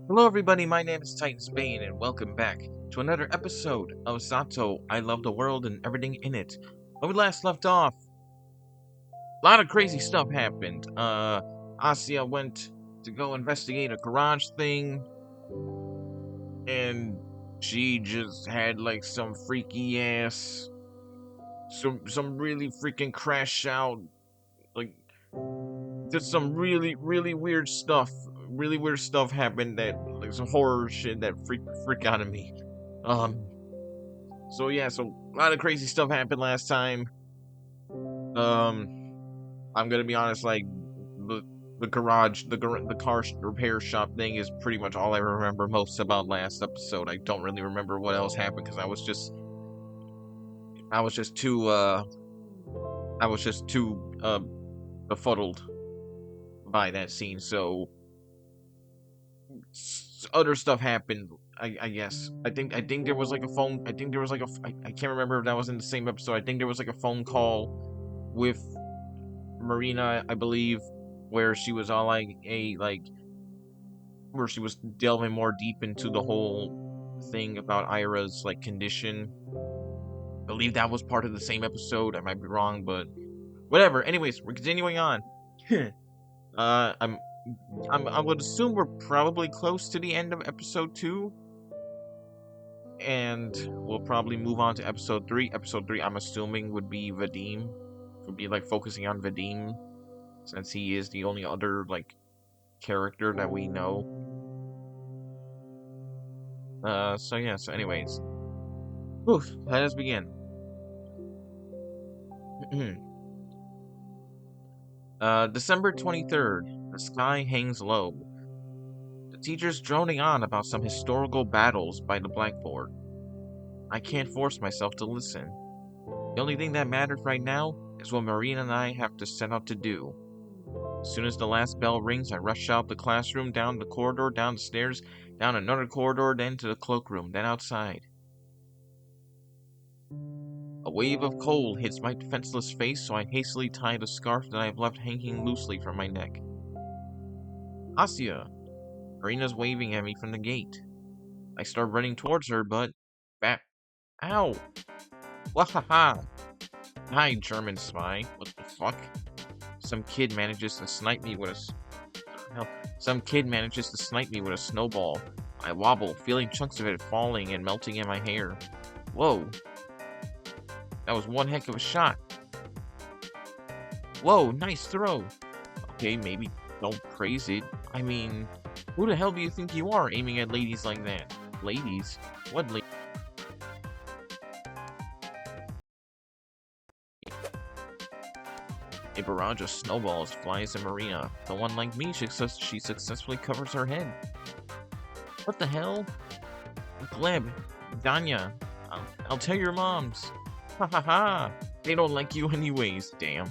Hello everybody, my name is TitansBane and welcome back to another episode of Z.A.T.O. I Love the World and Everything in It. When we last left off, a lot of crazy stuff happened. Asia went to go investigate a garage thing, and she just had like some freaky ass, some really freaking crash out, like just some really weird stuff. Really weird stuff happened that like some horror shit that freak out of me. Um, so yeah, so a lot of crazy stuff happened last time. Um, I'm gonna be honest, like the garage, the car repair shop thing is pretty much all I remember most about last episode. I don't really remember what else happened because I was just too befuddled by that scene. So other stuff happened. I guess I think there was like a phone. I think there was like I can't remember if that was in the same episode. I think there was like a phone call with Marina, I believe, where she was all like where she was delving more deep into the whole thing about Ira's like condition. I believe that was part of the same episode. I might be wrong, but whatever. Anyways, we're continuing on. I'm I would assume we're probably close to the end of episode 2. And we'll probably move on to episode 3. Episode 3, I'm assuming, would be Vadim. Would be like focusing on Vadim, since he is the only other like character that we know. So yeah, so anyways. Oof, let us begin. December 23rd. The sky hangs low. The teacher's droning on about some historical battles by the blackboard. I can't force myself to listen. The only thing that matters right now is what Marina and I have to set out to do. As soon as the last bell rings, I rush out the classroom, down the corridor, down the stairs, down another corridor, then to the cloakroom, then outside. A wave of cold hits my defenseless face, so I hastily tie the scarf that I have left hanging loosely from my neck. Asia! Marina's waving at me from the gate. I start running towards her, but... Ow! Wahaha! Hi, German spy. What the fuck? Some kid manages to snipe me with a snowball. I wobble, feeling chunks of it falling and melting in my hair. Whoa. That was one heck of a shot. Whoa, nice throw. Okay, maybe don't praise it. I mean, who the hell do you think you are aiming at ladies like that? Ladies? What ladies? A barrage of snowballs flies at Marina. The one like me, she successfully covers her head. What the hell? Gleb, Danya, I'll tell your moms. Ha ha ha! They don't like you anyways, damn.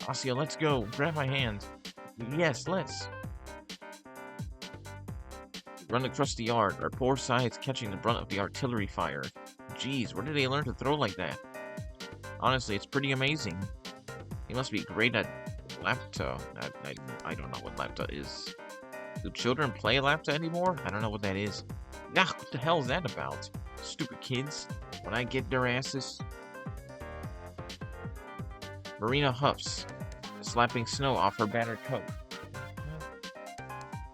Asia, let's go. Grab my hand. Yes, let's. Run across the yard, our poor sides catching the brunt of the artillery fire. Jeez, where did they learn to throw like that? Honestly, it's pretty amazing. He must be great at lapta. I don't know what lapta is. Do children play lapta anymore? I don't know what that is. Ah, what the hell is that about? Stupid kids. When I get their asses. Marina huffs, slapping snow off her battered coat.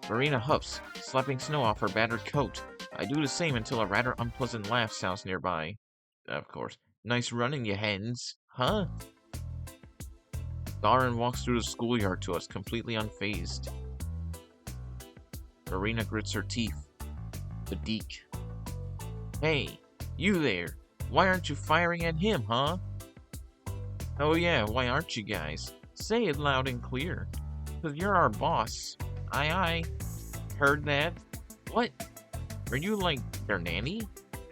Marina huffs, slapping snow off her battered coat. I do the same until a rather unpleasant laugh sounds nearby. Of course. Nice running, you hens. Huh? Darren walks through the schoolyard to us, completely unfazed. Marina grits her teeth. The deek. Hey, you there. Why aren't you firing at him, huh? Oh yeah, why aren't you guys? Say it loud and clear. 'Cause you're our boss. Aye aye. Heard that? What? Are you like their nanny?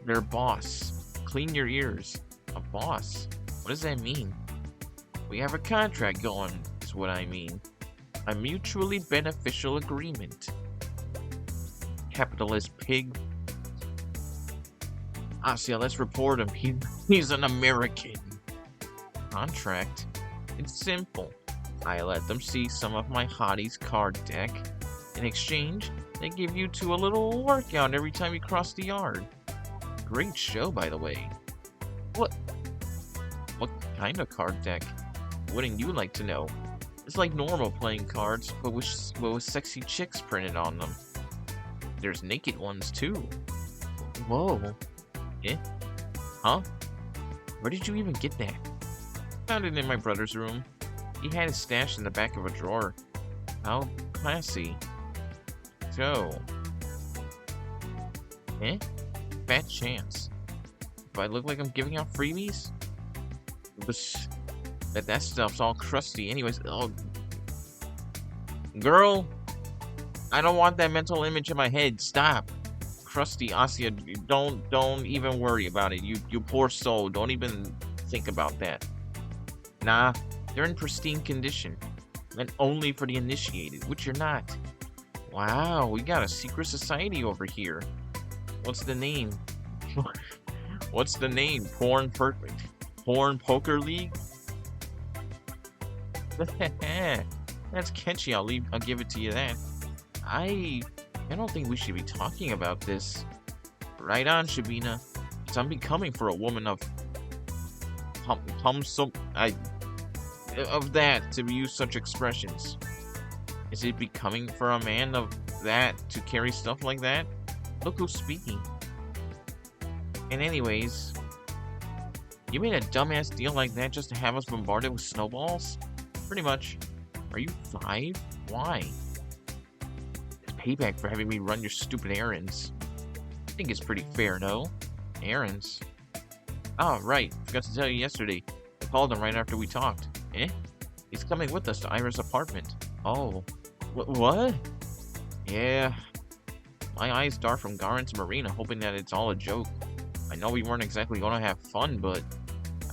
Their boss. Clean your ears. A boss? What does that mean? We have a contract going, is what I mean. A mutually beneficial agreement. Capitalist pig. Asia, let's report him. He's an American. Contract? It's simple. I let them see some of my hottie's card deck. In exchange, they give you two a little workout every time you cross the yard. Great show, by the way. What? What kind of card deck? Wouldn't you like to know? It's like normal playing cards, but with sexy chicks printed on them. There's naked ones, too. Whoa. Eh? Huh? Where did you even get that? Found it in my brother's room. He had it stashed in the back of a drawer. How classy. So. Eh? Fat chance. Do I look like I'm giving out freebies? But that stuff's all crusty anyways. Oh. Girl. I don't want that mental image in my head. Stop. Crusty Asia, don't even worry about it. You poor soul. Don't even think about that. Nah, they're in pristine condition. Meant only for the initiated, which you're not. Wow, we got a secret society over here. What's the name? What's the name? Porn Poker League? That's catchy. I'll give it to you that. I don't think we should be talking about this. Right on, Shabina. So I'm becoming for a woman of that to use such expressions. Is it becoming for a man of that to carry stuff like that? Look who's speaking. And anyways, you made a dumbass deal like that just to have us bombarded with snowballs? Pretty much. Are you 5? Why? It's payback for having me run your stupid errands. I think it's pretty fair, no? Errands? Oh, right. Forgot to tell you yesterday. I called him right after we talked. Eh? He's coming with us to Ira's apartment. Oh. What? Yeah. My eyes dart from Garin to Marina, hoping that it's all a joke. I know we weren't exactly going to have fun, but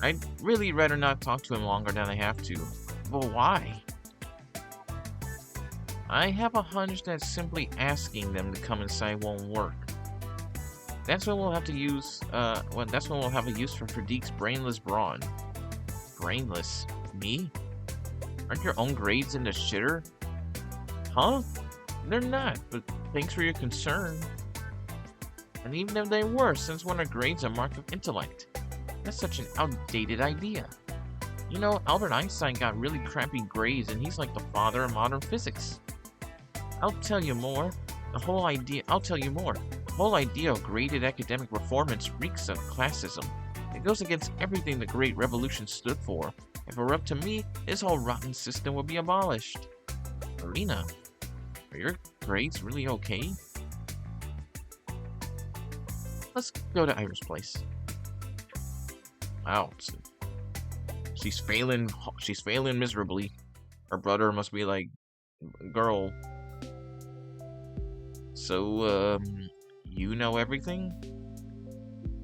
I'd really rather not talk to him longer than I have to. But why? I have a hunch that simply asking them to come inside won't work. That's when we'll have to use, that's when we'll have a use for Pradeek's brainless brawn. Brainless? Me? Aren't your own grades in the shitter? Huh? They're not, but thanks for your concern. And even if they were, since when are grades a mark of intellect? That's such an outdated idea. You know, Albert Einstein got really crappy grades and he's like the father of modern physics. I'll tell you more. The whole idea of graded academic performance reeks of classism. It goes against everything the Great Revolution stood for. If it were up to me, this whole rotten system would be abolished. Marina, are your grades really okay? Let's go to Ira's place. Wow, she's failing miserably. Her brother must be like, girl. So, you know everything?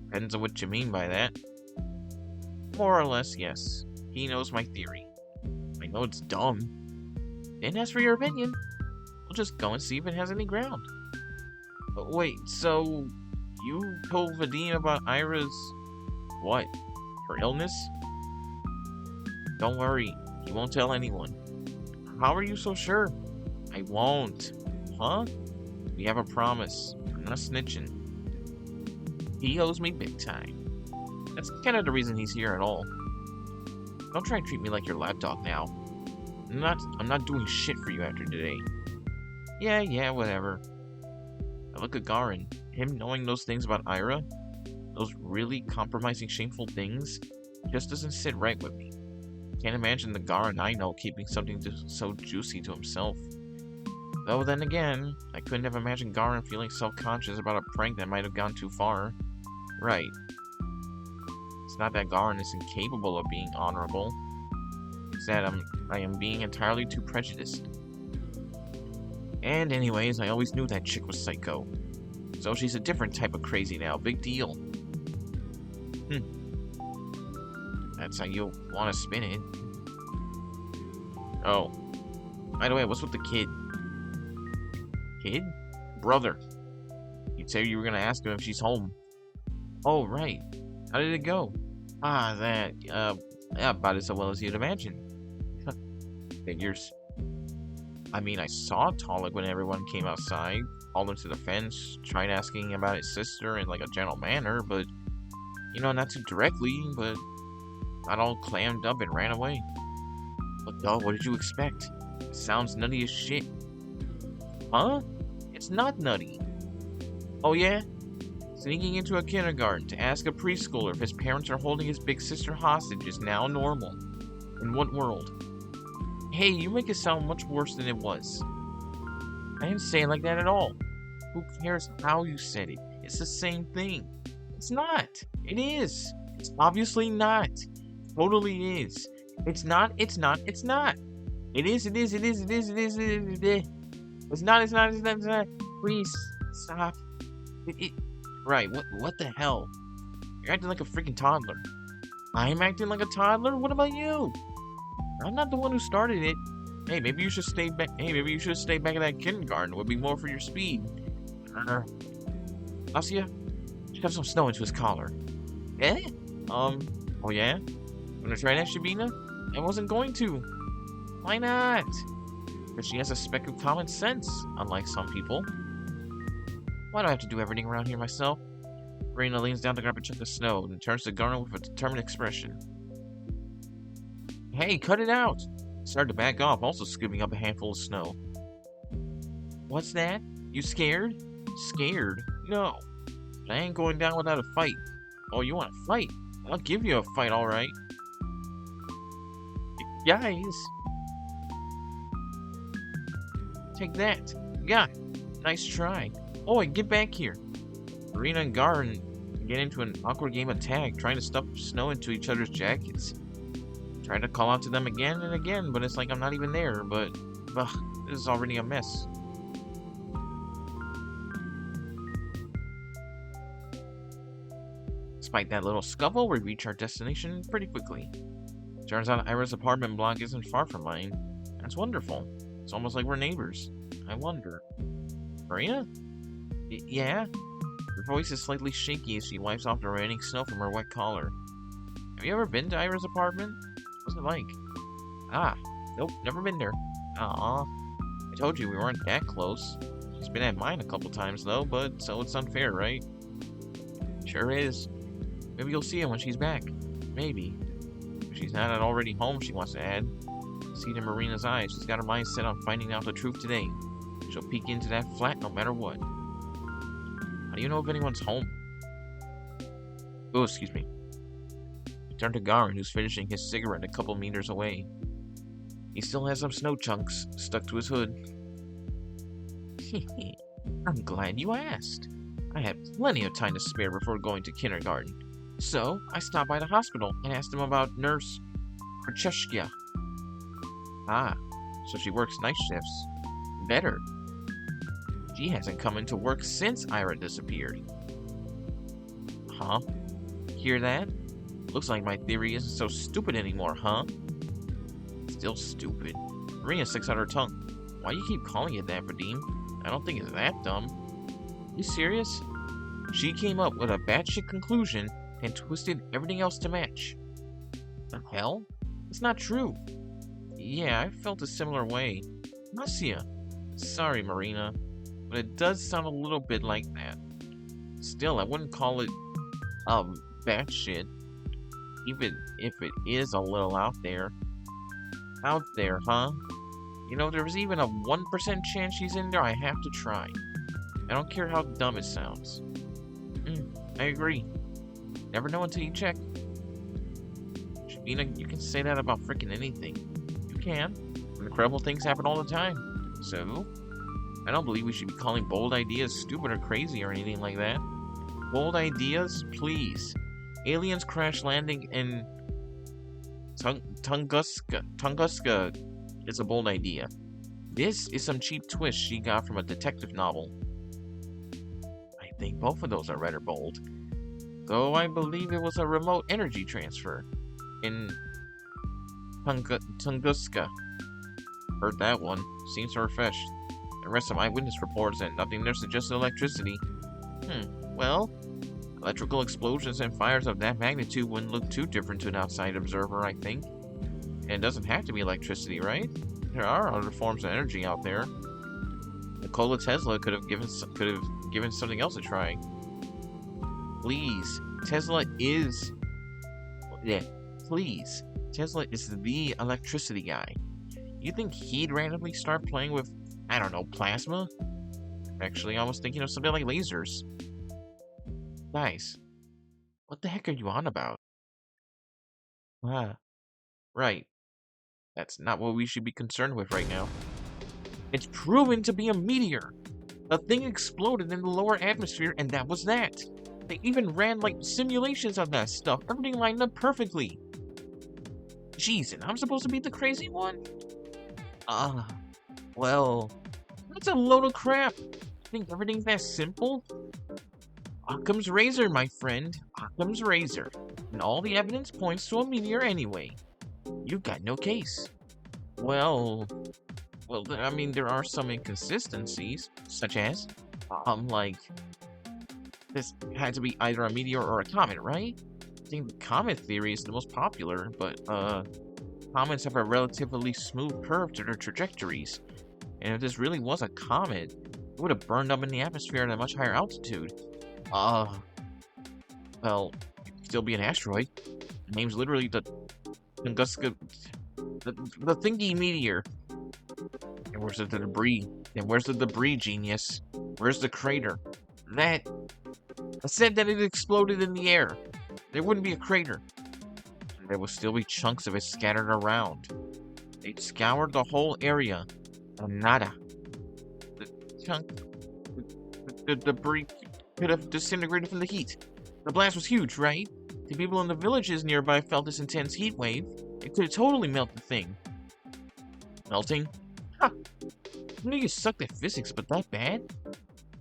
Depends on what you mean by that. More or less, yes. He knows my theory. I know it's dumb. And as for your opinion, we'll just go and see if it has any ground. But wait, so you told Vadim about Ira's... what? Her illness? Don't worry, he won't tell anyone. How are you so sure? I won't. Huh? We have a promise. I'm not snitching. He owes me big time. That's kind of the reason he's here at all. Don't try and treat me like your lapdog now. I'm not doing shit for you after today. Yeah, whatever. I look at Garin. Him knowing those things about Ira, those really compromising, shameful things, just doesn't sit right with me. Can't imagine the Garin I know keeping something so juicy to himself. Though then again, I couldn't have imagined Garin feeling self-conscious about a prank that might have gone too far. Right. It's not that Garin is incapable of being honorable. It's that I am being entirely too prejudiced. And anyways, I always knew that chick was psycho. So she's a different type of crazy now. Big deal. That's how you want to spin it. Oh. By the way, what's with the kid? Kid? Brother. You said you were gonna ask him if she's home. Oh, right. How did it go? Yeah, about as well as you'd imagine. Figures. I mean, I saw Talik when everyone came outside, called him to the fence, tried asking about his sister in like a gentle manner, but, you know, not too directly, but got all clammed up and ran away. But duh, what did you expect? It sounds nutty as shit. Huh? It's not nutty. Oh yeah? Sneaking into a kindergarten to ask a preschooler if his parents are holding his big sister hostage is now normal. In what world? Hey, you make it sound much worse than it was. I didn't say it like that at all. Who cares how you said it? It's the same thing. It's not. It is. It's obviously not. Totally is. It's not. It's not. It's not. It is. It is. It is. It is. It is. It is. It is. It's not. It's not. It's not. It's not. Please stop. Right. What the hell? You're acting like a freaking toddler. I'm acting like a toddler? What about you? I'm not the one who started it. Hey, maybe you should stay back. Hey, maybe you should stay back in that kindergarten. It would be more for your speed. Lacia, shove some snow into his collar. Eh? Oh yeah? Wanna try that, Shabina? I wasn't going to. Why not? Because she has a speck of common sense, unlike some people. Why do I have to do everything around here myself? Marina leans down to grab a chunk of snow and turns to Garner with a determined expression. Hey, cut it out! He started to back off, also scooping up a handful of snow. What's that? You scared? Scared? No. But I ain't going down without a fight. Oh, you want a fight? I'll give you a fight, alright. Guys! Take that. Yeah, nice try. Oh, get back here. Marina and Garn get into an awkward game of tag, trying to stuff snow into each other's jackets. Trying to call out to them again and again, but it's like I'm not even there, but... Ugh, this is already a mess. Despite that little scuffle, we reach our destination pretty quickly. Turns out Ira's apartment block isn't far from mine. That's wonderful. It's almost like we're neighbors. I wonder... Marina? Yeah? Her voice is slightly shaky as she wipes off the raining snow from her wet collar. Have you ever been to Ira's apartment? What's it like? Ah, nope, never been there. Aw, I told you we weren't that close. She's been at mine a couple times though, but so it's unfair, right? Sure is. Maybe you'll see her when she's back. Maybe. If she's not already home, she wants to add. See it in Marina's eyes. She's got her mind set on finding out the truth today. She'll peek into that flat no matter what. How do you know if anyone's home? Oh, excuse me. I turned to Garin, who's finishing his cigarette a couple meters away. He still has some snow chunks stuck to his hood. I'm glad you asked. I had plenty of time to spare before going to kindergarten. So, I stopped by the hospital and asked him about Nurse Kracheshkia. Ah, so she works night shifts. Better. She hasn't come into work since Ira disappeared. Huh? Hear that? Looks like my theory isn't so stupid anymore, huh? Still stupid. Marina sticks out her tongue. Why do you keep calling it that, Vadim? I don't think it's that dumb. You serious? She came up with a batshit conclusion and twisted everything else to match. The hell? It's not true. Yeah, I felt a similar way. Marcia. Sorry, Marina. But it does sound a little bit like that. Still, I wouldn't call it, batshit. Even if it is a little out there. Out there, huh? You know, there's even a 1% chance she's in there. I have to try. I don't care how dumb it sounds. I agree. Never know until you check. Shabina, you can say that about frickin' anything. You can. Incredible things happen all the time. So, I don't believe we should be calling bold ideas stupid or crazy or anything like that. Bold ideas? Please. Aliens crash landing in Tunguska is a bold idea. This is some cheap twist she got from a detective novel. I think both of those are rather bold. Though I believe it was a remote energy transfer in Tunguska. Heard that one. Seems far-fetched. The rest of eyewitness reports and nothing there suggests electricity. Well, electrical explosions and fires of that magnitude wouldn't look too different to an outside observer, I think. And it doesn't have to be electricity, right? There are other forms of energy out there. Nikola Tesla could have given something else a try. Please, Tesla is yeah. Please, Tesla is the electricity guy. You think he'd randomly start playing with, I don't know, plasma? Actually, I was thinking of something like lasers. Guys, what the heck are you on about? Ah, right. That's not what we should be concerned with right now. It's proven to be a meteor. The thing exploded in the lower atmosphere, and that was that. They even ran, like, simulations of that stuff. Everything lined up perfectly. Jeez, and I'm supposed to be the crazy one? Ah, well, that's a load of crap. Think everything's that simple? Occam's razor, my friend. Occam's razor. And all the evidence points to a meteor anyway. You've got no case. Well, I mean, there are some inconsistencies, such as, like, this had to be either a meteor or a comet, right? I think the comet theory is the most popular, but, comets have a relatively smooth curve to their trajectories. And if this really was a comet, it would have burned up in the atmosphere at a much higher altitude. Well, it could still be an asteroid. The name's literally the Tunguska, the thingy meteor. And where's the debris? And where's the debris, genius? Where's the crater? I said that it exploded in the air. There wouldn't be a crater. There would still be chunks of it scattered around. They'd scoured the whole area. And nada. The debris could have disintegrated from the heat. The blast was huge, right? The people in the villages nearby felt this intense heat wave. It could have totally melted the thing. Melting? Ha! I know you sucked at physics, but that bad?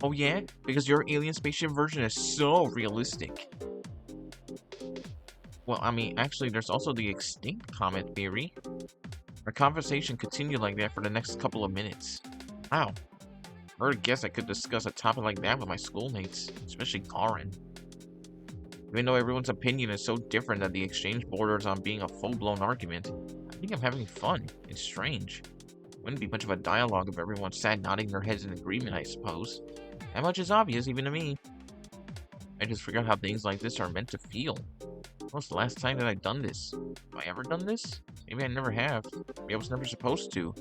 Oh yeah? Because your alien spaceship version is so realistic. Well, I mean, actually, there's also the extinct comet theory. Our conversation continued like that for the next couple of minutes. Wow. I would guess I could discuss a topic like that with my schoolmates, especially Karin. Even though everyone's opinion is so different that the exchange borders on being a full-blown argument, I think I'm having fun. It's strange. Wouldn't be much of a dialogue if everyone sat nodding their heads in agreement, I suppose. That much is obvious, even to me. I just forgot how things like this are meant to feel. When was the last time that I've done this? Have I ever done this? Maybe I never have. Maybe I was never supposed to.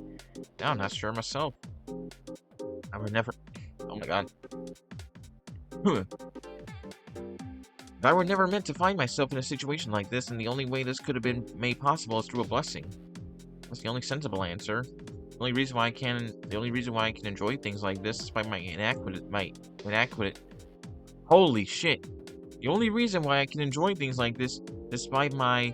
Now I'm not sure myself. I would never... Oh my god. I were never meant to find myself in a situation like this, and the only way this could have been made possible is through a blessing. That's the only sensible answer. The only reason why I can enjoy things like this is by my inadequate. Holy shit! The only reason why I can enjoy things like this, despite my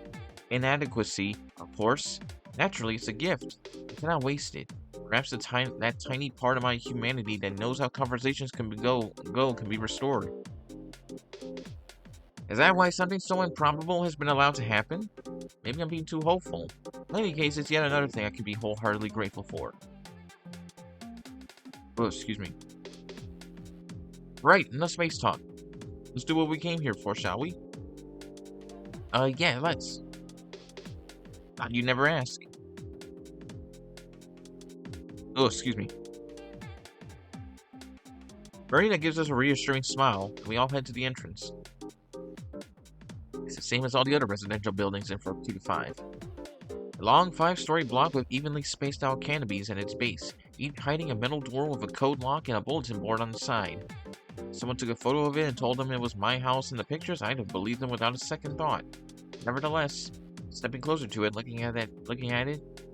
inadequacy, of course, naturally, it's a gift. I cannot waste it. Perhaps that tiny part of my humanity that knows how conversations can be restored. Is that why something so improbable has been allowed to happen? Maybe I'm being too hopeful. In any case, it's yet another thing I can be wholeheartedly grateful for. Oh, excuse me. Right, enough space talk. Let's do what we came here for, shall we? Yeah, let's. You never ask. Oh, excuse me. Marina gives us a reassuring smile, and we all head to the entrance. It's the same as all the other residential buildings in Fort 2-5. A long 5-story block with evenly spaced out canopies at its base, each hiding a metal door with a code lock and a bulletin board on the side. If someone took a photo of it and told them it was my house in the pictures, I'd have believed them without a second thought. Nevertheless, stepping closer to it, looking at it,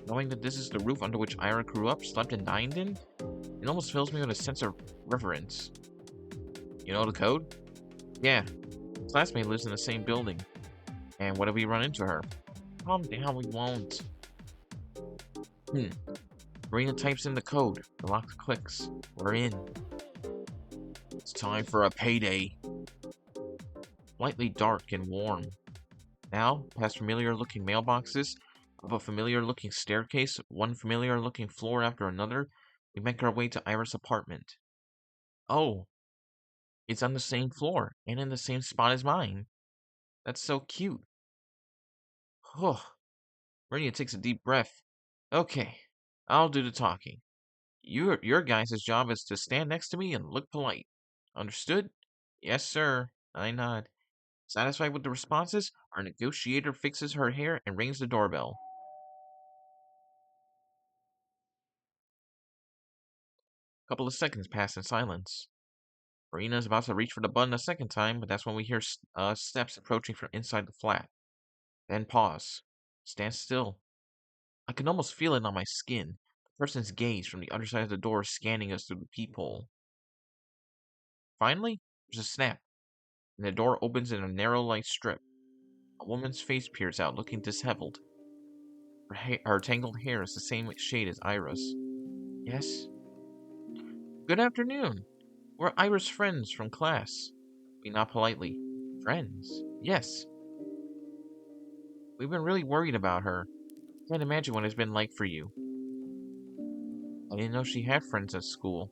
knowing that this is the roof under which Ira grew up, slept, and dined in, it almost fills me with a sense of reverence. You know the code? Yeah. His classmate lives in the same building. And what if we run into her? Calm down, we won't. Marina types in the code. The lock clicks. We're in. It's time for a payday. Lightly dark and warm. Now, past familiar-looking mailboxes, up a familiar-looking staircase, one familiar-looking floor after another, we make our way to Ira's apartment. Oh, it's on the same floor, and in the same spot as mine. That's so cute. Marina takes a deep breath. Okay, I'll do the talking. Your guys' job is to stand next to me and look polite. Understood? Yes, sir. I nod. Satisfied with the responses, our negotiator fixes her hair and rings the doorbell. A couple of seconds pass in silence. Marina is about to reach for the button a second time, but that's when we hear steps approaching from inside the flat. Then pause. Stand still. I can almost feel it on my skin. The person's gaze from the other side of the door scanning us through the peephole. Finally, there's a snap, and the door opens in a narrow light strip. A woman's face peers out, looking disheveled. Her tangled hair is the same shade as Ira's. Yes? Good afternoon. We're Ira's friends from class. We nod politely. Friends? Yes. We've been really worried about her. Can't imagine what it's been like for you. I didn't know she had friends at school.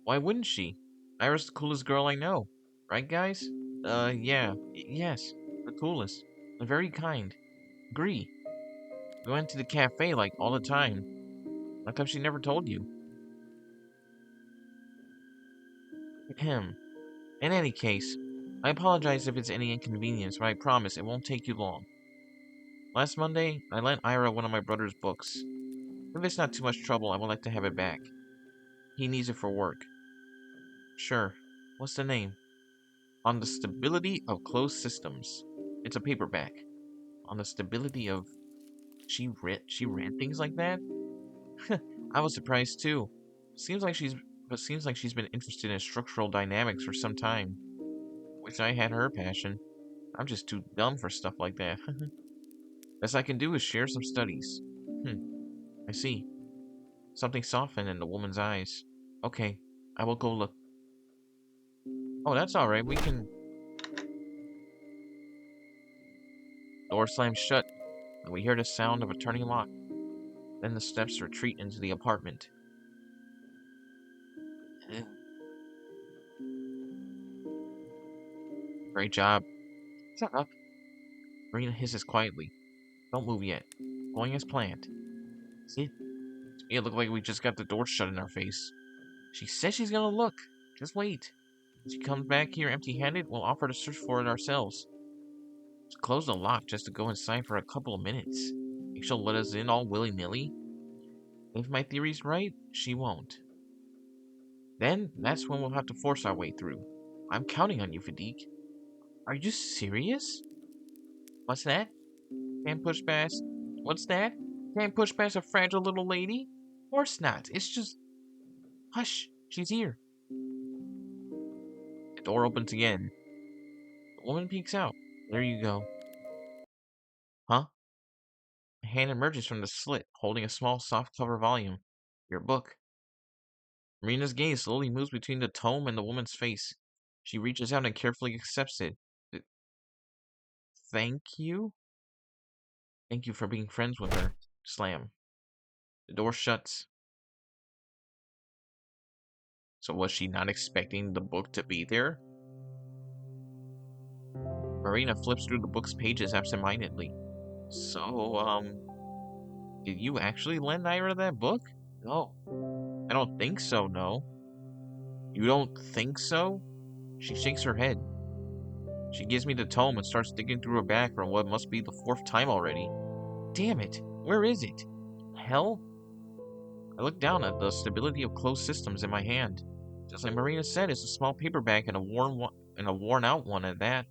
Why wouldn't she? Ira's the coolest girl I know. Right, guys? Yeah. Yes. The coolest. And very kind. Agree. We went to the cafe, like, all the time. How come she never told you? Him. In any case, I apologize if it's any inconvenience, but I promise it won't take you long. Last Monday, I lent Ira one of my brother's books. If it's not too much trouble, I would like to have it back. He needs it for work. Sure. What's the name? On the Stability of Closed Systems. It's a paperback. On the stability of... She ran things like that? I was surprised too. Seems like she's been interested in structural dynamics for some time. Wish I had her passion. I'm just too dumb for stuff like that. Best I can do is share some studies. I see. Something softened in the woman's eyes. Okay, I will go look. Oh, that's alright, we can... Door slams shut, and we hear the sound of a turning lock. Then the steps retreat into the apartment. Great job. Shut up. Marina hisses quietly. Don't move yet. Going as planned. See? To me, it looked like we just got the door shut in our face. She says she's gonna look. Just wait. If she comes back here empty-handed, we'll offer to search for it ourselves. Just close the lock just to go inside for a couple of minutes. Think she'll let us in all willy-nilly? If my theory's right, she won't. Then, that's when we'll have to force our way through. I'm counting on you, Fadiq. Are you serious? What's that? Can't push past... What's that? Can't push past a fragile little lady? Of course not. It's just... Hush, she's here. The door opens again. The woman peeks out. There you go. Huh? A hand emerges from the slit, holding a small soft-cover volume. Your book. Marina's gaze slowly moves between the tome and the woman's face. She reaches out and carefully accepts it. Thank you? Thank you for being friends with her. Slam. The door shuts. So was she not expecting the book to be there? Marina flips through the book's pages absentmindedly. So, did you actually lend Ira that book? No. I don't think so, no. You don't think so? She shakes her head. She gives me the tome and starts digging through her bag for what must be the fourth time already. Damn it! Where is it? Hell? I look down at the Stability of Closed Systems in my hand. Just like Marina said, it's a small paperback and a worn out one at that.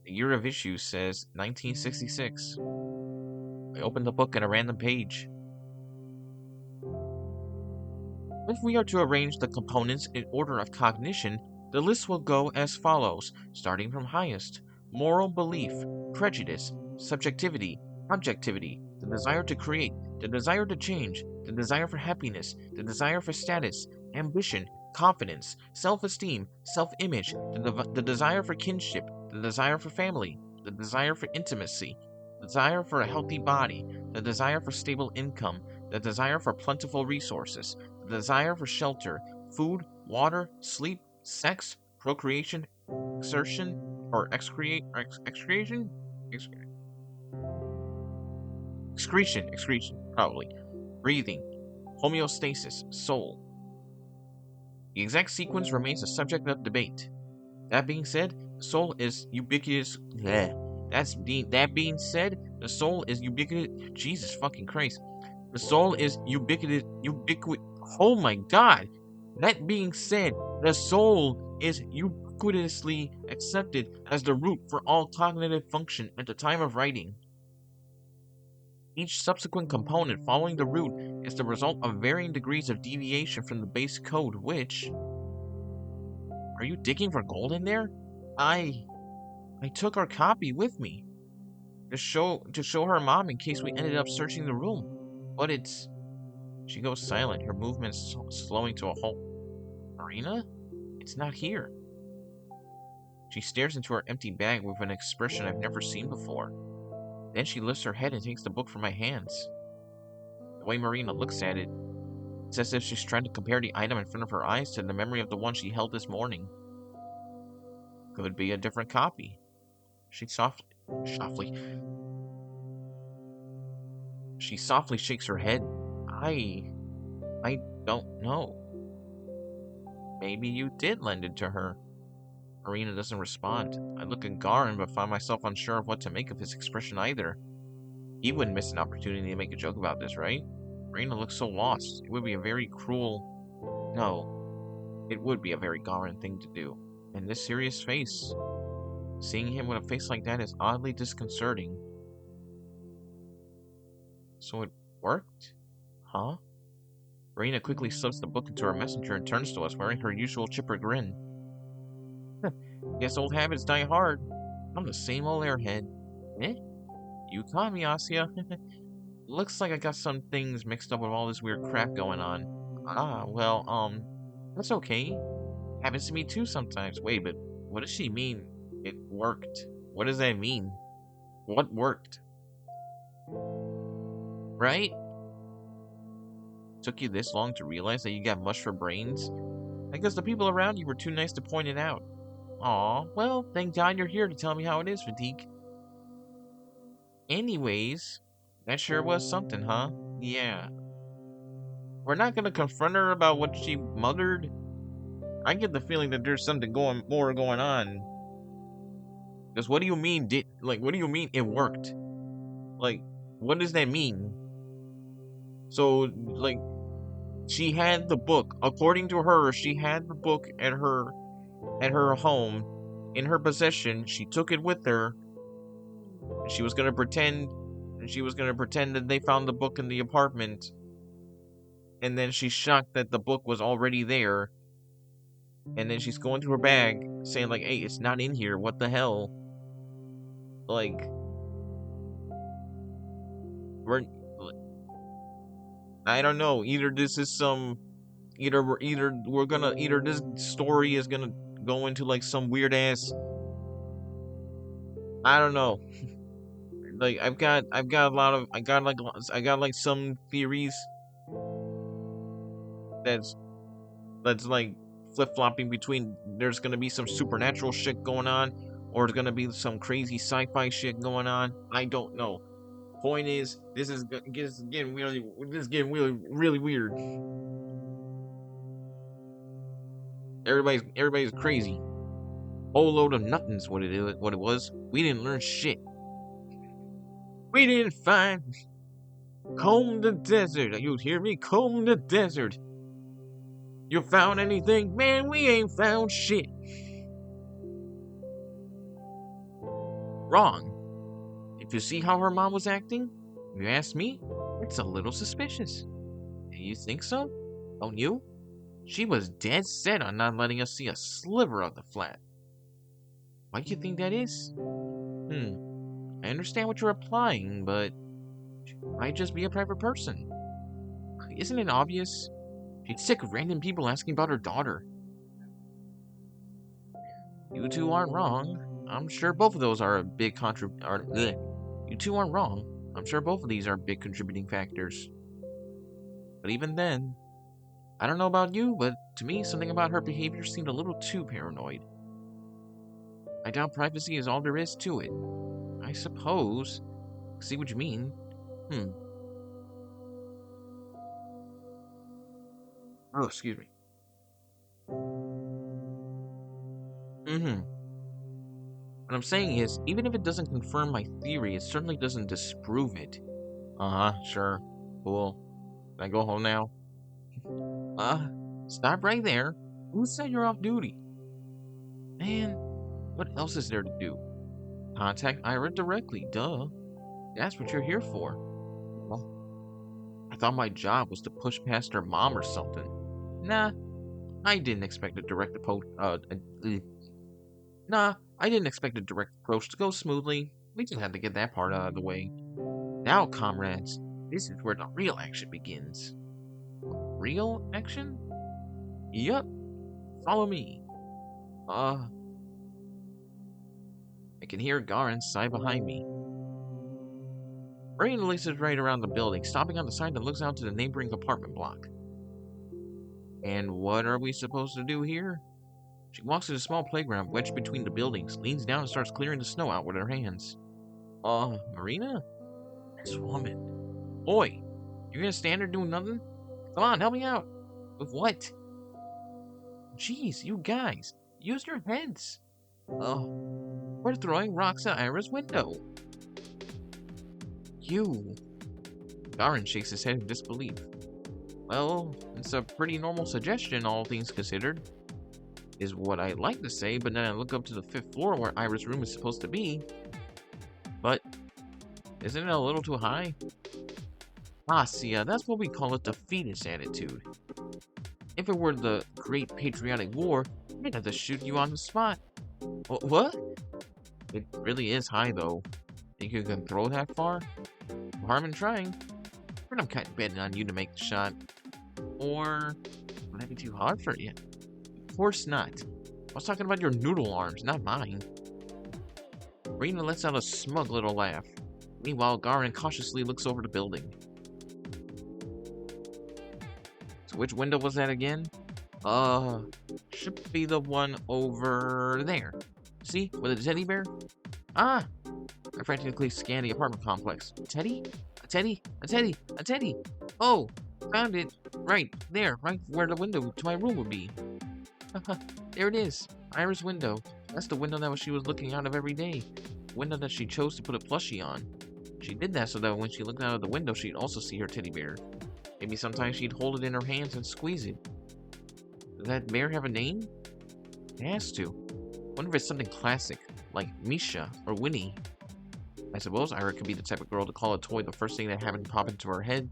The year of issue says 1966. I opened the book at a random page. If we are to arrange the components in order of cognition, the list will go as follows, starting from highest. Moral belief, prejudice, subjectivity, objectivity, the desire to create, the desire to change, the desire for happiness, the desire for status, ambition, confidence, self-esteem, self-image, the desire for kinship, the desire for family, the desire for intimacy, the desire for a healthy body, the desire for stable income, the desire for plentiful resources, the desire for shelter, food, water, sleep, sex, procreation, exertion, or excretion, probably. Breathing. Homeostasis. Soul. The exact sequence remains a subject of debate. That being said, the soul is ubiquitous. Bleh. That being said, the soul is ubiquitous. Jesus fucking Christ. The soul is ubiquitous. Oh my God. That being said, the soul is ubiquitously accepted as the root for all cognitive function at the time of writing. Each subsequent component following the root is the result of varying degrees of deviation from the base code, which... Are you digging for gold in there? I took our copy with me to show her mom in case we ended up searching the room. But it's... She goes silent, her movements slowing to a halt. Marina? It's not here. She stares into her empty bag with an expression I've never seen before. Then she lifts her head and takes the book from my hands. The way Marina looks at it, it's as if she's trying to compare the item in front of her eyes to the memory of the one she held this morning. Could be a different copy. She softly shakes her head. I don't know. Maybe you did lend it to her. Marina doesn't respond. I look at Garin, but find myself unsure of what to make of his expression either. He wouldn't miss an opportunity to make a joke about this, right? Marina looks so lost. It would be a very cruel... No. It would be a very Garin thing to do. And this serious face. Seeing him with a face like that is oddly disconcerting. So it worked? Huh? Marina quickly slips the book into her messenger and turns to us, wearing her usual chipper grin. Guess old habits die hard. I'm the same old airhead. Eh? You caught me, Asya. Looks like I got some things mixed up with all this weird crap going on. Ah, well, that's okay. Happens to me too sometimes. Wait, but what does she mean? It worked. What does that mean? What worked? Right? Took you this long to realize that you got mush for brains? I guess the people around you were too nice to point it out. Aw, well, thank God you're here to tell me how it is, Fatigue. Anyways, that sure was something, huh? Yeah. We're not gonna confront her about what she muttered. I get the feeling that there's something more going on. Because what do you mean what do you mean it worked? Like, what does that mean? So, like, she had the book. According to her, she had the book at her home, in her possession. She took it with her. And she was gonna pretend that they found the book in the apartment. And then she's shocked that the book was already there. And then she's going through her bag, saying like, "Hey, it's not in here. What the hell?" Like, we're, I don't know. Either this is some, either this story is gonna go into like some weird ass. I don't know. Like, I got like some theories that's like flip-flopping between there's gonna be some supernatural shit going on, or it's gonna be some crazy sci-fi shit going on. I don't know. Point is, this is getting really weird. Everybody's crazy. Whole load of nothing's what it was. We didn't learn shit. We didn't find. Comb the desert. You hear me? Comb the desert. You found anything? Man, we ain't found shit. Wrong. If you see how her mom was acting, if you ask me, it's a little suspicious. Do you think so? Don't you? She was dead set on not letting us see a sliver of the flat. Why do you think that is? I understand what you're implying, but she might just be a private person. Isn't it obvious? She's sick of random people asking about her daughter. You two aren't wrong. I'm sure both of those are a big You two aren't wrong. I'm sure both of these are big contributing factors. But even then, I don't know about you, but to me, something about her behavior seemed a little too paranoid. I doubt privacy is all there is to it. I suppose. See what you mean. Oh, excuse me. What I'm saying is, even if it doesn't confirm my theory, it certainly doesn't disprove it. Sure. Cool. Can I go home now? Uh, Stop right there. Who said you're off duty? Man, what else is there to do? Contact Ira directly, duh. That's what you're here for. Well, I thought my job was to push past her mom or something. Nah, I didn't expect a direct Nah, I didn't expect a direct approach to go smoothly. We just had to get that part out of the way. Now, comrades, this is where the real action begins. Real action? Yup. Follow me. I can hear Garin sigh behind me. Marina laces right around the building, stopping on the side that looks out to the neighboring apartment block. And what are we supposed to do here? She walks to the small playground wedged between the buildings, leans down and starts clearing the snow out with her hands. Marina? This woman. Oi, you're gonna stand there doing nothing? Come on, help me out. With what? Jeez, you guys, use your heads. We're throwing rocks at Ira's window. You. Garin shakes his head in disbelief. Well, it's a pretty normal suggestion, all things considered, is what I'd like to say, but then I look up to the 5th floor where Ira's room is supposed to be. But, isn't it a little too high? See, that's what we call a defeatist attitude. If it were the Great Patriotic War, we'd have to shoot you on the spot. What? It really is high, though. Think you can throw that far? No harm in trying. But I'm kind of betting on you to make the shot. Or, would that be too hard for you? Of course not. I was talking about your noodle arms, not mine. Marina lets out a smug little laugh. Meanwhile, Garin cautiously looks over the building. So which window was that again? Should be the one over there. See, with a teddy bear? I frantically scan the apartment complex. Teddy? A teddy? A teddy? A teddy? Oh, found it. Right there, right where the window to my room would be. There it is. Ira's window. That's the window that she was looking out of every day. Window that she chose to put a plushie on. She did that so that when she looked out of the window, she'd also see her teddy bear. Maybe sometimes she'd hold it in her hands and squeeze it. Does that bear have a name? It has to. Wonder if it's something classic, like Misha or Winnie. I suppose Ira could be the type of girl to call a toy the first thing that happened to pop into her head.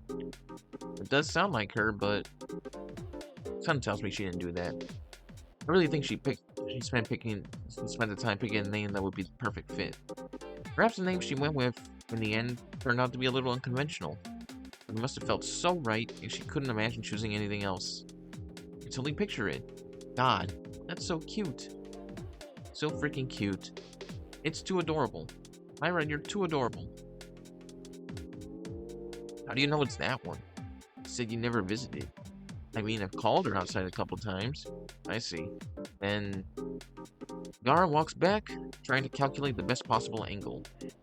It does sound like her, but something tells me she didn't do that. I really think she spent the time picking a name that would be the perfect fit. Perhaps the name she went with in the end turned out to be a little unconventional. It must have felt so right, and she couldn't imagine choosing anything else. I can totally picture it. God, that's so cute. So freaking cute. It's too adorable. Ira, you're too adorable. How do you know it's that one? You said you never visited. I mean, I've called her outside a couple times. I see. And Garin walks back, trying to calculate the best possible angle.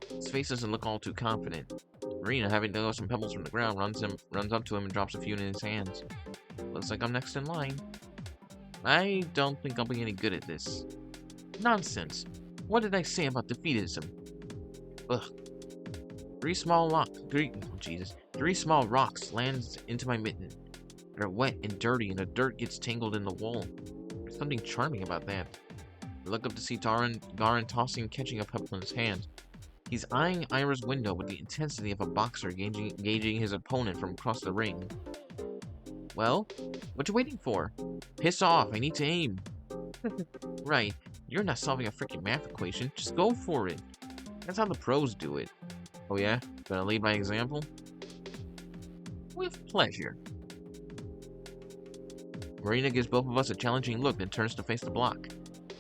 His face doesn't look all too confident. Marina, having dug up some pebbles from the ground, runs up to him and drops a few in his hands. Looks like I'm next in line. I don't think I'll be any good at this. Nonsense. What did I say about defeatism? Ugh. Three small rocks lands into my mitten. They're wet and dirty, and the dirt gets tangled in the wall. There's something charming about that. I look up to see Garin tossing and catching a pebble in his hand. He's eyeing Ira's window with the intensity of a boxer gauging his opponent from across the ring. Well, what you waiting for? Piss off, I need to aim. Right, you're not solving a freaking math equation, just go for it. That's how the pros do it. Oh yeah? Gonna lead by example? With pleasure. Marina gives both of us a challenging look, then turns to face the block.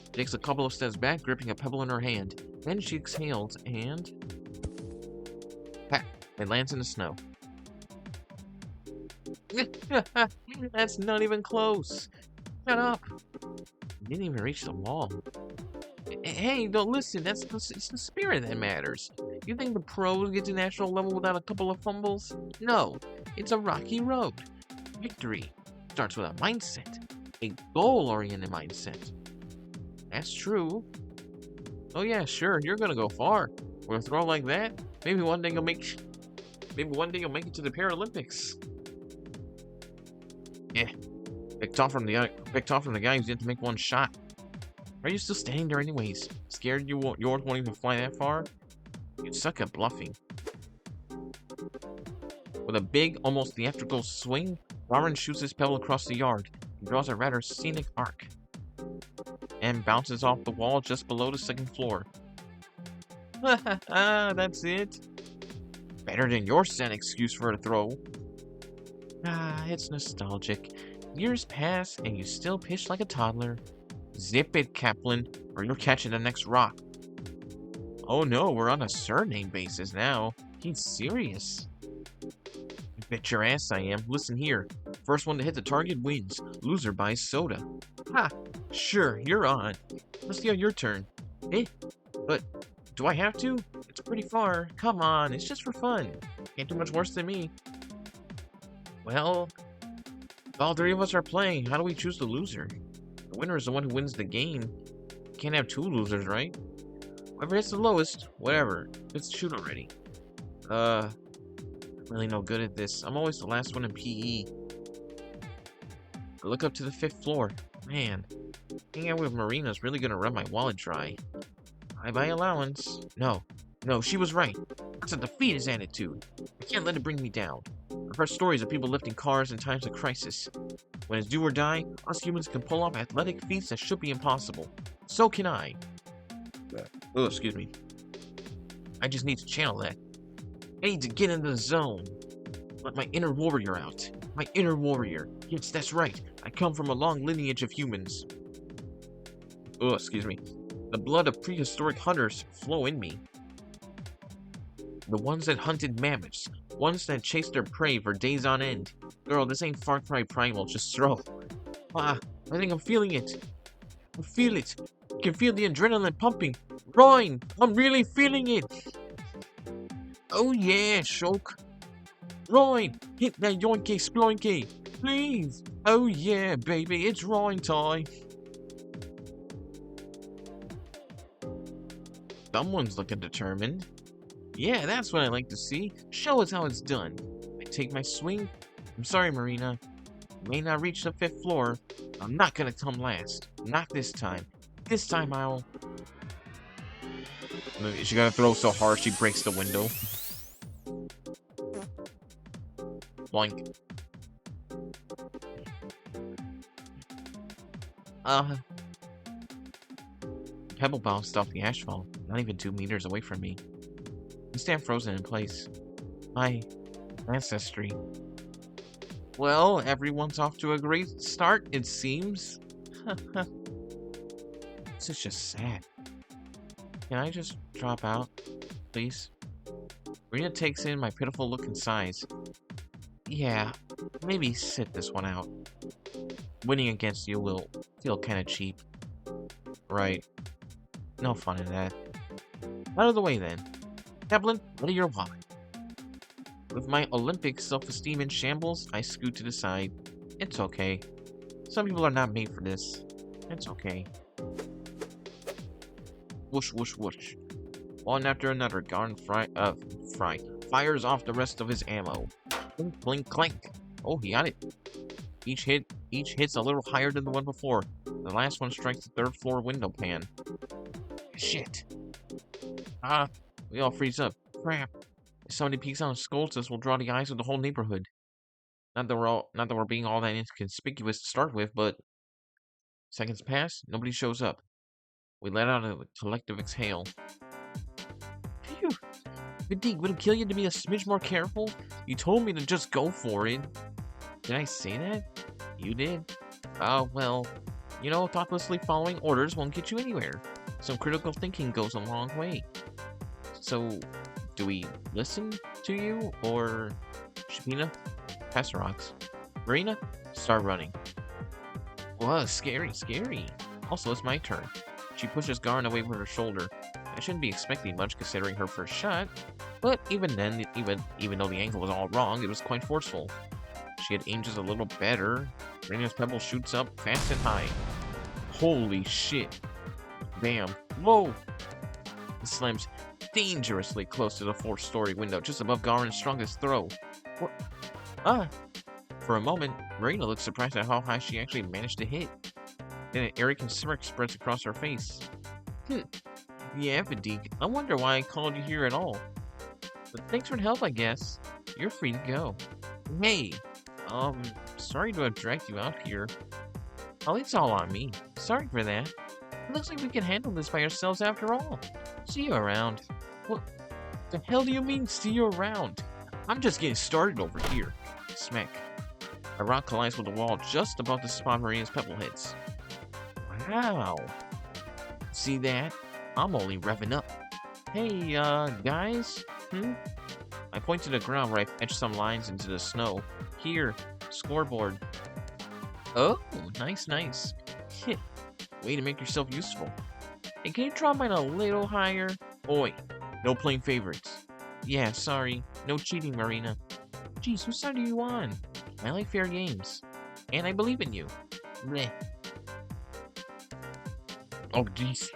She takes a couple of steps back, gripping a pebble in her hand. Then she exhales and... Pat! It lands in the snow. That's not even close! Shut up! You didn't even reach the wall. Hey, don't listen, it's the spirit that matters. You think the pros get to national level without a couple of fumbles? No, it's a rocky road. Victory. starts with a mindset. A goal-oriented mindset. That's true. Oh yeah, sure, you're gonna go far. With a throw like that, maybe one day you'll make it to the Paralympics. Yeah, picked off from the guy who didn't make one shot. Are you still standing there anyways? Scared yours won't even fly that far? You suck at bluffing. With a big, almost theatrical swing, Lauren shoots his pebble across the yard and draws a rather scenic arc. And bounces off the wall just below the second floor. That's it. Better than your sad excuse for a throw. It's nostalgic. Years pass and you still pitch like a toddler. Zip it, Kaplan, or you're catching the next rock. Oh no, we're on a surname basis now. He's serious. Bet your ass I am. Listen here. First one to hit the target wins. Loser buys soda. Ha! Sure, you're on. Let's see on your turn. Eh? But do I have to? It's pretty far. Come on, it's just for fun. Can't do much worse than me. Well, all three of us are playing. How do we choose the loser? The winner is the one who wins the game. Can't have two losers, right? Whoever hits the lowest, whatever. Let's shoot already. I'm really no good at this. I'm always the last one in PE. I look up to the 5th floor. Man, hanging out with Marina is really gonna run my wallet dry. Bye-bye allowance. No, she was right. That's a defeatist attitude. I can't let it bring me down. I've heard stories of people lifting cars in times of crisis. When it's do or die, us humans can pull off athletic feats that should be impossible. So can I. Oh, excuse me. I just need to channel that. I need to get into the zone. Let my inner warrior out. My inner warrior. Yes, that's right. I come from a long lineage of humans. Oh, excuse me. The blood of prehistoric hunters flow in me. The ones that hunted mammoths. Ones that chased their prey for days on end. Girl, this ain't Far Cry Primal, just throw. I think I'm feeling it. I feel it. I can feel the adrenaline pumping. Ryan, I'm really feeling it. Oh yeah, Shulk. Ryan, hit that yoinky sploinky. Please. Oh yeah, baby, it's Ryan time. Someone's looking determined. Yeah, that's what I like to see. Show us how it's done. I take my swing. I'm sorry, Marina. May not reach the 5th floor. I'm not gonna come last. Not this time. This time I'll... She's gonna throw so hard she breaks the window. Boink. Pebble bounced off the asphalt, not even 2 meters away from me. I stand frozen in place. My ancestry. Well, everyone's off to a great start, it seems. This is just sad. Can I just drop out, please? Marina takes in my pitiful look and sighs. Yeah, maybe sit this one out. Winning against you will feel kinda cheap. Right. No fun in that. Out of the way then. Kaplan, ready your wallet. With my Olympic self-esteem in shambles, I scoot to the side. It's okay. Some people are not made for this. It's okay. Whoosh, whoosh, whoosh. One after another, Garn fires off the rest of his ammo. Clink, clink, clank. Oh, he got it. Each hit's a little higher than the one before. The last one strikes the 3rd floor window pane. Shit. We all freeze up. Crap. If somebody peeks out and scolds us, we'll draw the eyes of the whole neighborhood. Not that we're being all that inconspicuous to start with, but seconds pass, nobody shows up. We let out a collective exhale. Phew. Fatigue, would it kill you to be a smidge more careful? You told me to just go for it. Did I say that? You did? Oh, well, you know, thoughtlessly following orders won't get you anywhere. Some critical thinking goes a long way. So, do we listen to you, or... Shapina? Pass the rocks. Marina? Start running. Whoa, scary, scary. Also, it's my turn. She pushes Garn away with her shoulder. I shouldn't be expecting much considering her first shot, but even then, even though the angle was all wrong, it was quite forceful. She had aimed just a little better. Marina's pebble shoots up fast and high. Holy shit. Bam. Whoa! It slams dangerously close to the fourth-story window, just above Garen's strongest throw. What? Ah! For a moment, Marina looks surprised at how high she actually managed to hit. Then an arrogant smirk spreads across her face. Yeah, Vadik, I wonder why I called you here at all. But thanks for the help, I guess. You're free to go. Hey! Sorry to have dragged you out here. Oh, it's all on me. Sorry for that. It looks like we can handle this by ourselves after all. See you around. What the hell do you mean, see you around? I'm just getting started over here. Smack. A rock collides with the wall just above the spot Marina's pebble hits. Wow. See that? I'm only revving up. Hey, guys? I point to the ground where I've etched some lines into the snow. Here, scoreboard. Oh, nice. Way to make yourself useful. Hey, can you draw mine a little higher? Oi, no playing favorites. Yeah, sorry. No cheating, Marina. Geez, whose side are you on? I like fair games. And I believe in you. Bleh. Oh, jeez.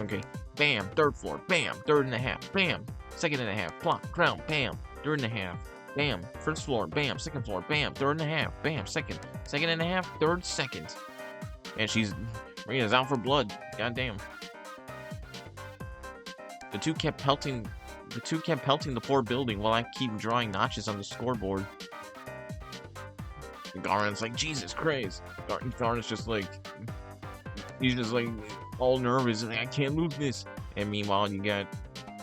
Okay. Bam. Third floor. Bam. Third and a half. Bam. Second and a half. Plop. Ground. Bam. Third and a half. Bam. First floor. Bam. Second floor. Bam. Third and a half. Bam. Second. Second and a half. Third. Second. And Marina's out for blood. Goddamn. The two kept pelting the poor building while I keep drawing notches on the scoreboard. Garen's like, Jesus Christ. Garen's just like, he's just like all nervous and like, I can't lose this. And meanwhile, you got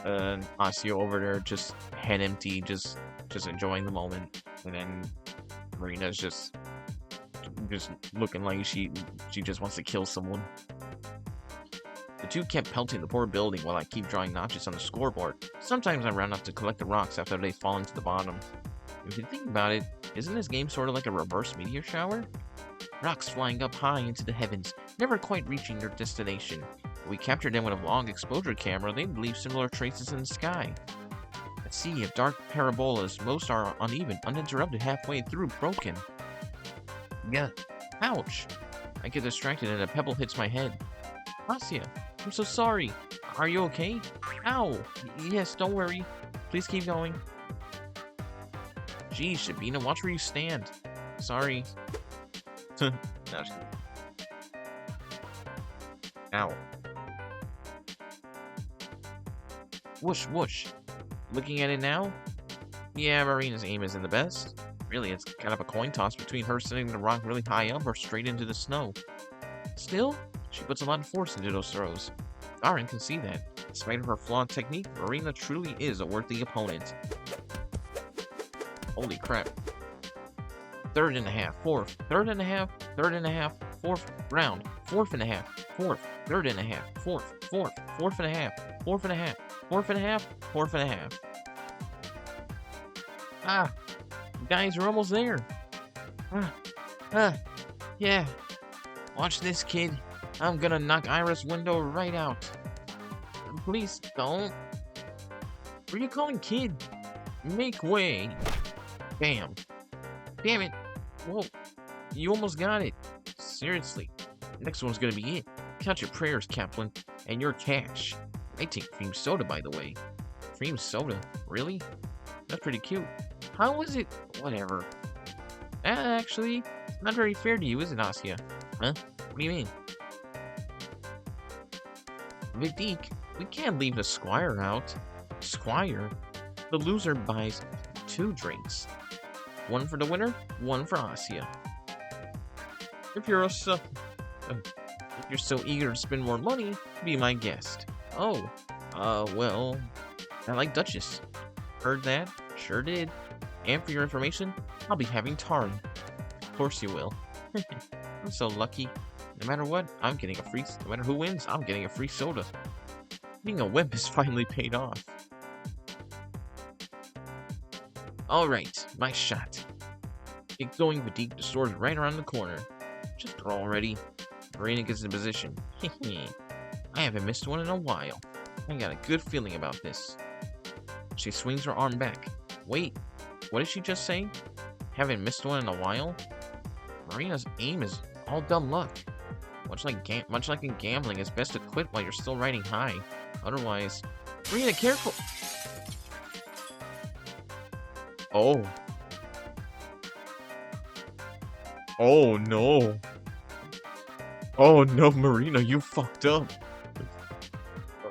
Asio over there just head empty, just enjoying the moment. And then Marina's just looking like she just wants to kill someone. The two kept pelting the poor building while I keep drawing notches on the scoreboard. Sometimes I run off to collect the rocks after they fall into the bottom. If you think about it, isn't this game sort of like a reverse meteor shower? Rocks flying up high into the heavens, never quite reaching their destination. If we captured them with a long exposure camera, they'd leave similar traces in the sky. A sea of dark parabolas, most are uneven, uninterrupted halfway through, broken. Yeah. Ouch! I get distracted and a pebble hits my head. Asya, I'm so sorry. Are you okay? Ow! Yes, don't worry. Please keep going. Geez, Shabina, watch where you stand. Sorry. No, ow. Whoosh, whoosh. Looking at it now? Yeah, Marina's aim isn't the best. Really, it's kind of a coin toss between her sending the rock really high up or straight into the snow. Still, she puts a lot of force into those throws. Garen can see that. Despite her flawed technique, Marina truly is a worthy opponent. Holy crap. Third and a half, fourth, third and a half, third and a half, fourth round, fourth and a half, fourth, third and a half, fourth and a half, fourth and a half, fourth and a half, fourth and a half. Ah, guys, we're almost there. Yeah. Watch this, kid. I'm gonna knock Iris' window right out. Please don't. What are you calling kid? Make way. Bam. Damn it. Whoa. You almost got it. Seriously. Next one's gonna be it. Count your prayers, Kaplan. And your cash. I take cream soda, by the way. Cream soda? Really? That's pretty cute. How is it? Whatever. Actually, it's not very fair to you, is it, Asya? Huh? What do you mean? Vadik, we can't leave the Squire out. Squire? The loser buys 2 drinks. One for the winner, one for Asya. If you're so eager to spend more money, be my guest. Oh, well, I like Duchess. Heard that? Sure did. And for your information, I'll be having Tarn. Of course you will. I'm so lucky. No matter what, I'm getting a free... No matter who wins, I'm getting a free soda. Being a wimp has finally paid off. Alright, my shot. Get going, Vadik. The store's right around the corner. Just throw already. Marina gets in position. I haven't missed one in a while. I got a good feeling about this. She swings her arm back. Wait, what did she just say? Haven't missed one in a while? Marina's aim is all dumb luck. Much like in gambling, it's best to quit while you're still riding high. Otherwise... Marina, careful! Oh. Oh, no. Oh, no, Marina, you fucked up.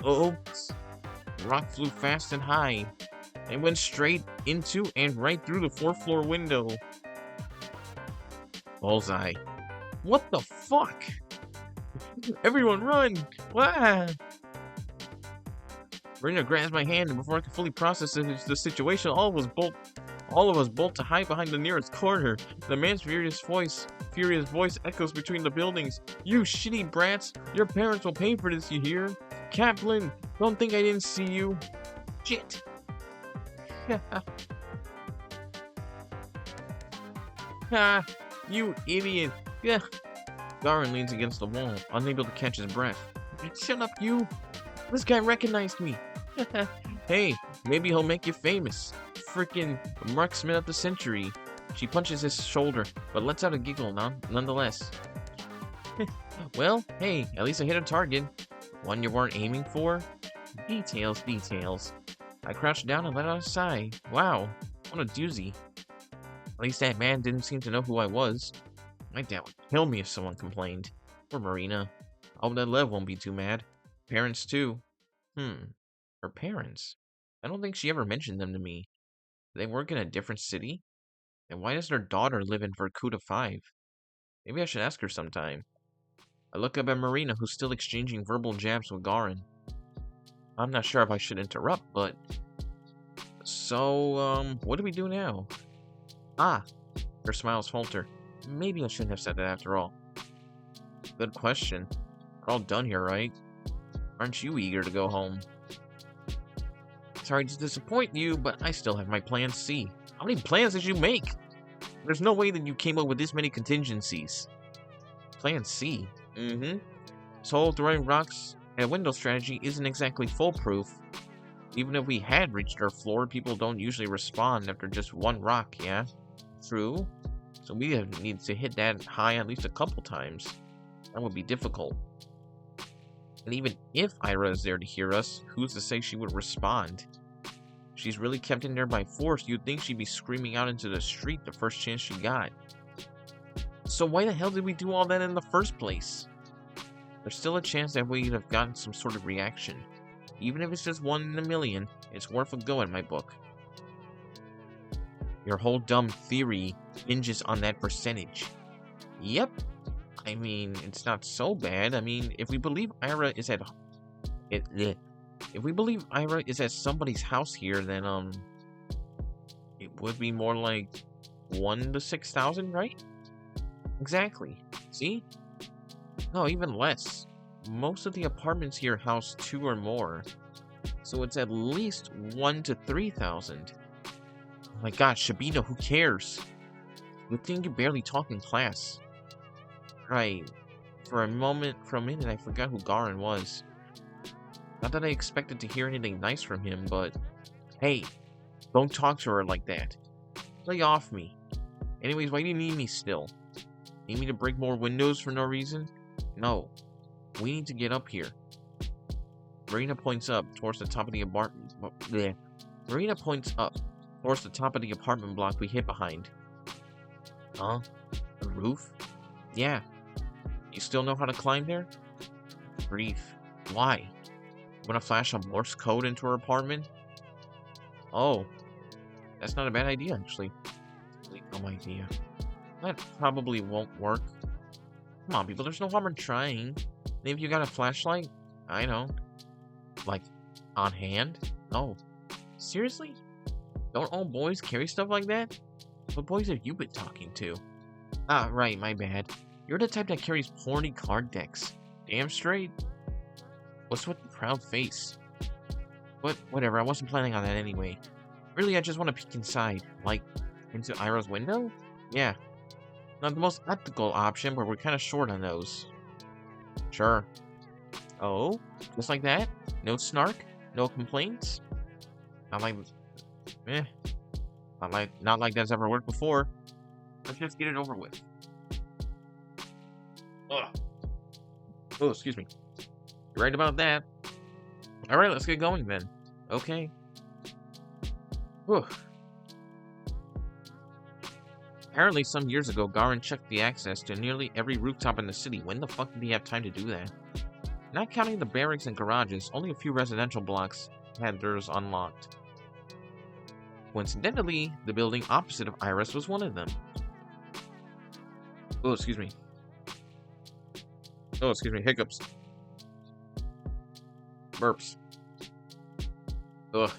Oops. Rock flew fast and high. It went straight into and right through the 4th floor window. Bullseye. What the fuck? Everyone run! Wah! Marina grabs my hand, and before I could fully process the situation, all of us bolt to hide behind the nearest corner. The man's furious voice echoes between the buildings. You shitty brats! Your parents will pay for this, you hear? Kaplan, don't think I didn't see you. Shit! Ha! You idiot! Yeah. Garin leans against the wall, unable to catch his breath. Shut up, you! This guy recognized me! Hey, maybe he'll make you famous. Frickin' marksman of the century. She punches his shoulder, but lets out a giggle nonetheless. Well, hey, at least I hit a target. One you weren't aiming for? Details, details. I crouched down and let out a sigh. Wow, what a doozy. At least that man didn't seem to know who I was. My dad would kill me if someone complained. Poor Marina. I hope that Lev won't be too mad. Parents, too. Her parents? I don't think she ever mentioned them to me. Do they work in a different city? And why does her daughter live in Vorkuta 5? Maybe I should ask her sometime. I look up at Marina, who's still exchanging verbal jabs with Garin. I'm not sure if I should interrupt, but... So, what do we do now? Ah! Her smiles falter. Maybe I shouldn't have said that after all. Good question. We're all done here, right? Aren't you eager to go home? Sorry to disappoint you, but I still have my plan C. How many plans did you make? There's no way that you came up with this many contingencies. Plan C? So throwing rocks at window strategy isn't exactly foolproof. Even if we had reached our floor, people don't usually respond after just one rock, yeah? True. So we need to hit that high at least a couple times. That would be difficult. And even if Ira is there to hear us, who's to say she would respond? She's really kept in there by force. You'd think she'd be screaming out into the street the first chance she got. So why the hell did we do all that in the first place? There's still a chance that we'd have gotten some sort of reaction. Even if it's just 1 in a million, it's worth a go in my book. Your whole dumb theory hinges on that percentage. Yep. I mean, it's not so bad. I mean, if we believe Ira is at... If we believe Ira is at somebody's house here, then, it would be more like 1 to 6,000, right? Exactly. See? No, even less. Most of the apartments here house 2 or more. So it's at least 1 to 3,000. Oh my god, Shabina, who cares? Good thing you barely talk in class. Right. For a minute, I forgot who Garin was. Not that I expected to hear anything nice from him, but... Hey, don't talk to her like that. Lay off me. Anyways, why do you need me still? Need me to break more windows for no reason? No. We need to get up here. Marina points up towards the top of the apartment... Marina points up towards the top of the apartment block we hid behind. Huh? The roof? Yeah. You still know how to climb there? Brief. Why? Want to flash a Morse code into her apartment? Oh. That's not a bad idea, actually. Really dumb idea. That probably won't work. Come on, people, there's no harm in trying. Maybe you got a flashlight? I know. Like, on hand? No. Seriously? Don't all boys carry stuff like that? What boys have you been talking to? Ah, right, my bad. You're the type that carries porny card decks. Damn straight. What's with the proud face? Whatever, I wasn't planning on that anyway. Really, I just want to peek inside. Like, into Ira's window? Yeah. Not the most ethical option, but we're kind of short on those. Sure. Oh? Just like that? No snark? No complaints? I'm like... Not like that's ever worked before. Let's just get it over with. Ugh. Oh, excuse me. You're right about that. Alright, let's get going then. Okay. Whew. Apparently, some years ago, Garin checked the access to nearly every rooftop in the city. When the fuck did he have time to do that? Not counting the barracks and garages, only a few residential blocks had theirs unlocked. Coincidentally, the building opposite of Iris was one of them. Oh, excuse me. Oh, excuse me. Hiccups. Burps. Ugh.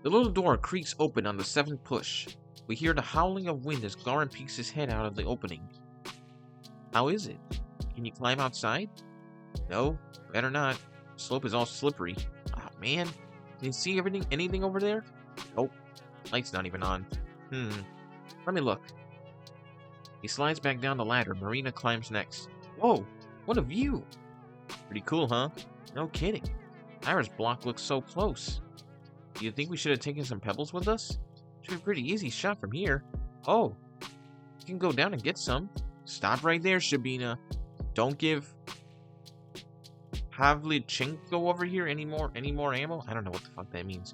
The little door creaks open on the 7th push. We hear the howling of wind as Garin peeks his head out of the opening. How is it? Can you climb outside? No, better not. The slope is all slippery. Ah, man. Can you see anything over there? Nope. Light's not even on. Let me look. He slides back down the ladder. Marina climbs next. Whoa, what a view! Pretty cool, huh? No kidding. Iris block looks so close. Do you think we should have taken some pebbles with us? Should be a pretty easy shot from here. Oh, you can go down and get some. Stop right there, Shabina. Don't give Pavlichenko over here any more ammo? I don't know what the fuck that means.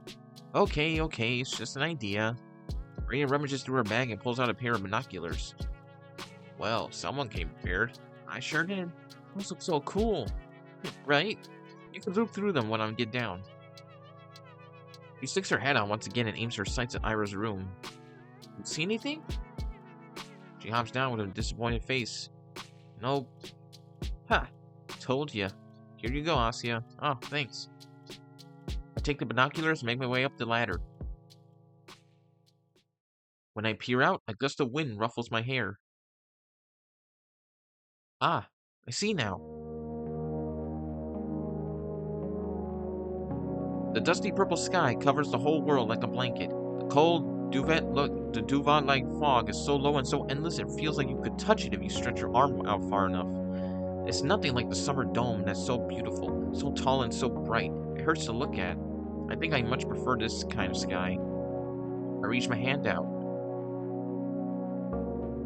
Okay, it's just an idea. Marina rummages through her bag and pulls out a pair of binoculars. Well, someone came prepared. I sure did. Those look so cool. Right? You can look through them when I get down. She sticks her head out once again and aims her sights at Ira's room. See anything? She hops down with a disappointed face. Nope. Ha! Told ya. Here you go, Asya. Oh, thanks. I take the binoculars and make my way up the ladder. When I peer out, a gust of wind ruffles my hair. Ah, I see now. The dusty purple sky covers the whole world like a blanket. The cold, duvet-like fog is so low and so endless it feels like you could touch it if you stretch your arm out far enough. It's nothing like the summer dome that's so beautiful, so tall and so bright. It hurts to look at. I think I much prefer this kind of sky. I reach my hand out.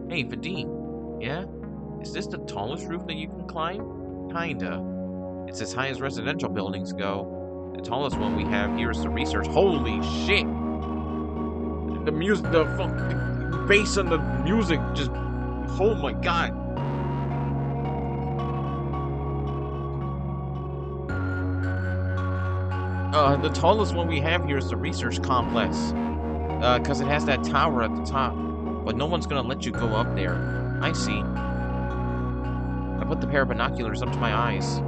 Hey, Vadim. Yeah? Is this the tallest roof that you can climb? Kinda. It's as high as residential buildings go. The tallest one we have here is the research. Holy shit! The music, the fucking bass on the music just... Oh my god. The tallest one we have here is the research complex. Cause it has that tower at the top. But no one's gonna let you go up there. I see. I put the pair of binoculars up to my eyes.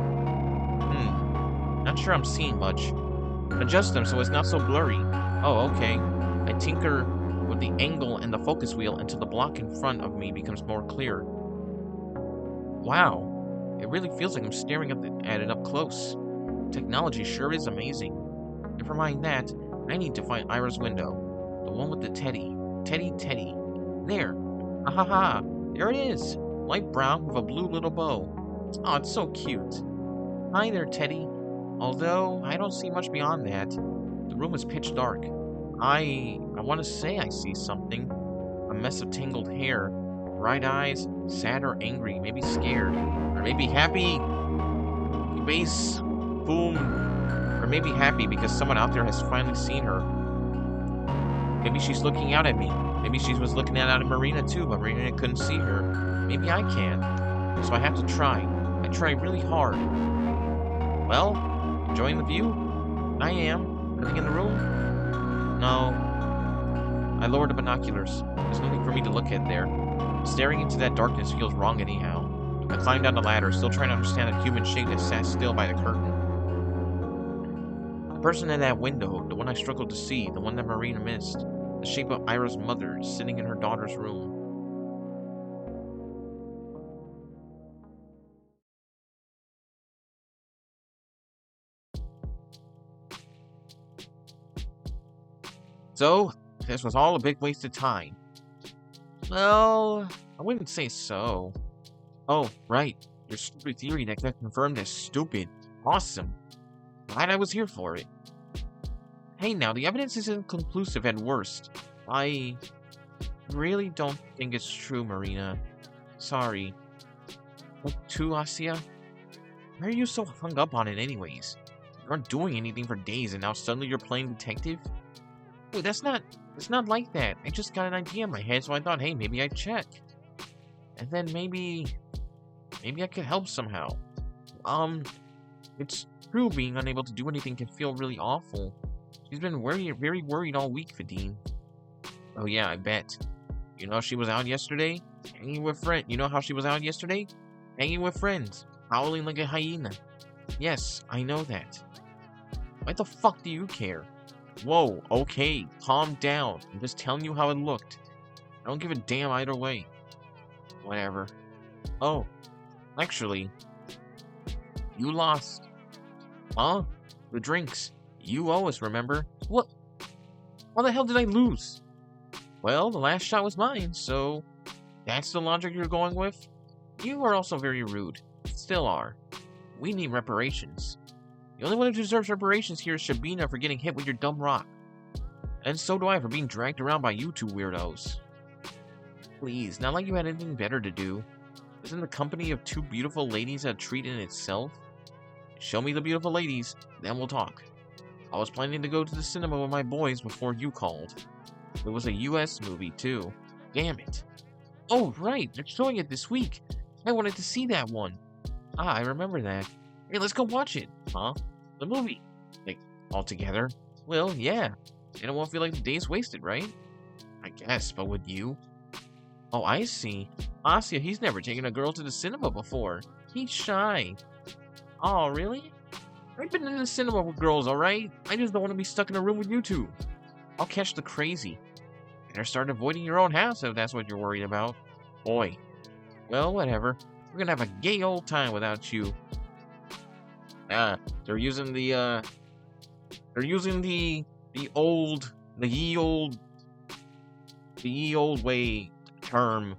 Not sure I'm seeing much. Adjust them so it's not so blurry. Oh, okay. I tinker with the angle and the focus wheel until the block in front of me becomes more clear. Wow. It really feels like I'm staring at it up close. Technology sure is amazing. Never mind that. I need to find Ira's window. The one with the teddy. Teddy. There. Ahaha. There it is. Light brown with a blue little bow. Oh, it's so cute. Hi there, Teddy. Although, I don't see much beyond that. The room is pitch dark. I want to say I see something. A mess of tangled hair. Bright eyes. Sad or angry. Maybe scared. Or maybe happy. Bass. Boom. Or maybe happy because someone out there has finally seen her. Maybe she's looking out at me. Maybe she was looking out at Marina too, but Marina couldn't see her. Maybe I can. So I have to try. I try really hard. Well, enjoying the view? I am. Nothing in the room? No. I lower the binoculars. There's nothing for me to look at there. Staring into that darkness feels wrong anyhow. I climb down the ladder, still trying to understand a human shape that sat still by the curtain. The person in that window, the one I struggled to see, the one that Marina missed. The shape of Ira's mother, sitting in her daughter's room. So, this was all a big waste of time. Well, I wouldn't say so. Oh, right. Your stupid theory that got confirmed as stupid. Awesome. Glad I was here for it. Hey now, the evidence isn't conclusive at worst. I really don't think it's true, Marina. Sorry. What, too, Asya? Why are you so hung up on it anyways? You aren't doing anything for days and now suddenly you're playing detective? Wait, it's not like that. I just got an idea in my head, so I thought, hey, maybe I'd check. And then maybe I could help somehow. It's true being unable to do anything can feel really awful. She's been very worried all week, Vadim. Oh yeah, I bet. You know she was out yesterday? Hanging with friends. You know how she was out yesterday? Hanging with friends. Howling like a hyena. Yes, I know that. Why the fuck do you care? Whoa, okay, calm down. I'm just telling you how it looked. I don't give a damn either way. Whatever. Oh, actually, you lost. Huh? The drinks. You owe us, remember? What? How the hell did I lose? Well, the last shot was mine, so that's the logic you're going with? You are also very rude. Still are. We need reparations. The only one who deserves reparations here is Shabina for getting hit with your dumb rock. And so do I for being dragged around by you two weirdos. Please, not like you had anything better to do. Isn't the company of two beautiful ladies a treat in itself? Show me the beautiful ladies, then we'll talk. I was planning to go to the cinema with my boys before you called. It was a US movie, too. Damn it. Oh, right, they're showing it this week. I wanted to see that one. Ah, I remember that. Hey, let's go watch it. Huh? The movie. Like, all together? Well, yeah. And it won't feel like the day's wasted, right? I guess, but would you? Oh, I see. Asya, he's never taken a girl to the cinema before. He's shy. Oh, really? I've been in the cinema with girls, alright? I just don't want to be stuck in a room with you two. I'll catch the crazy. Better start avoiding your own house if that's what you're worried about. Boy. Well, whatever. We're gonna have a gay old time without you. They're using the ye old way term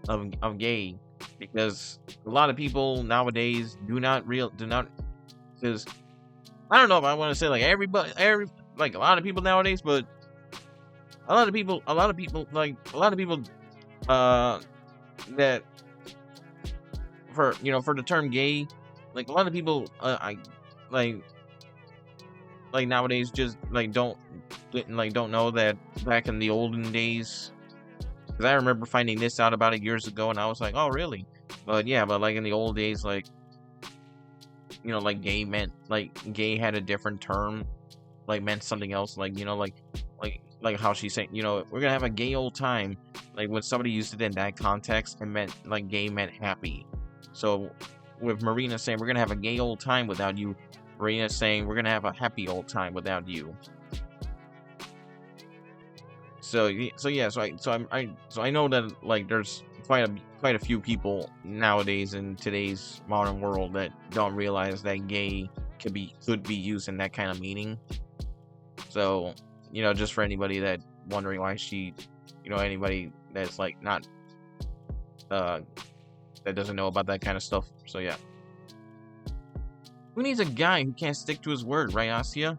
of gay, because a lot of people nowadays do not because I don't know if I want to say like like a lot of people nowadays, but a lot of people that for the term gay, like a lot of people like nowadays just don't know that back in the olden days, because I remember finding this out about it years ago and I was like, oh really? But yeah, but like in the old days, like like gay had a different term, like meant something else, like like how she's saying, we're gonna have a gay old time. Like when somebody used it in that context, it meant like gay meant happy. So with Marina saying we're gonna have a gay old time without you, Marina saying we're gonna have a happy old time without you. So I know that like there's quite a few people nowadays in today's modern world that don't realize that gay could be used in that kind of meaning. So just for anybody that wondering why she, anybody that's like not that doesn't know about that kind of stuff. So yeah. Who needs a guy who can't stick to his word, right, Asya?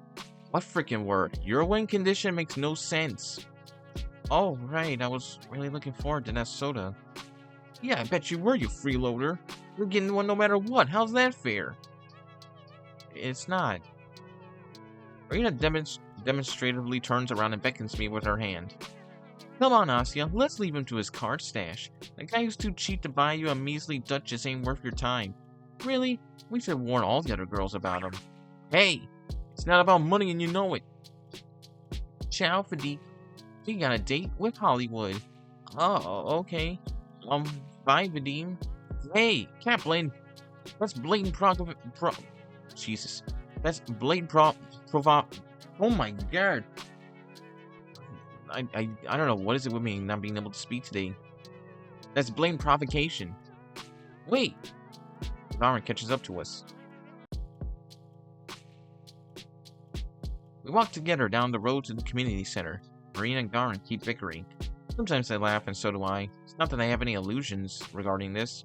What freaking word? Your win condition makes no sense. Oh, right, I was really looking forward to that soda. Yeah, I bet you were, you freeloader. You're getting one no matter what. How's that fair? It's not. Marina demonstratively turns around and beckons me with her hand. Come on, Asya, let's leave him to his card stash. The guy who's too cheap to buy you a measly Duchess ain't worth your time. Really? We should warn all the other girls about him. Hey, it's not about money and you know it. Ciao, Fadi. We got a date with Hollywood. Oh, okay. Bye, Vadim. Hey, can't blame. That's blatant Jesus. That's blatant oh my god. I don't know, what is it with me not being able to speak today? That's blatant provocation. Wait. Garin catches up to us. We walk together down the road to the community center. Marina and Garin keep bickering. Sometimes they laugh, and so do I. It's not that I have any illusions regarding this.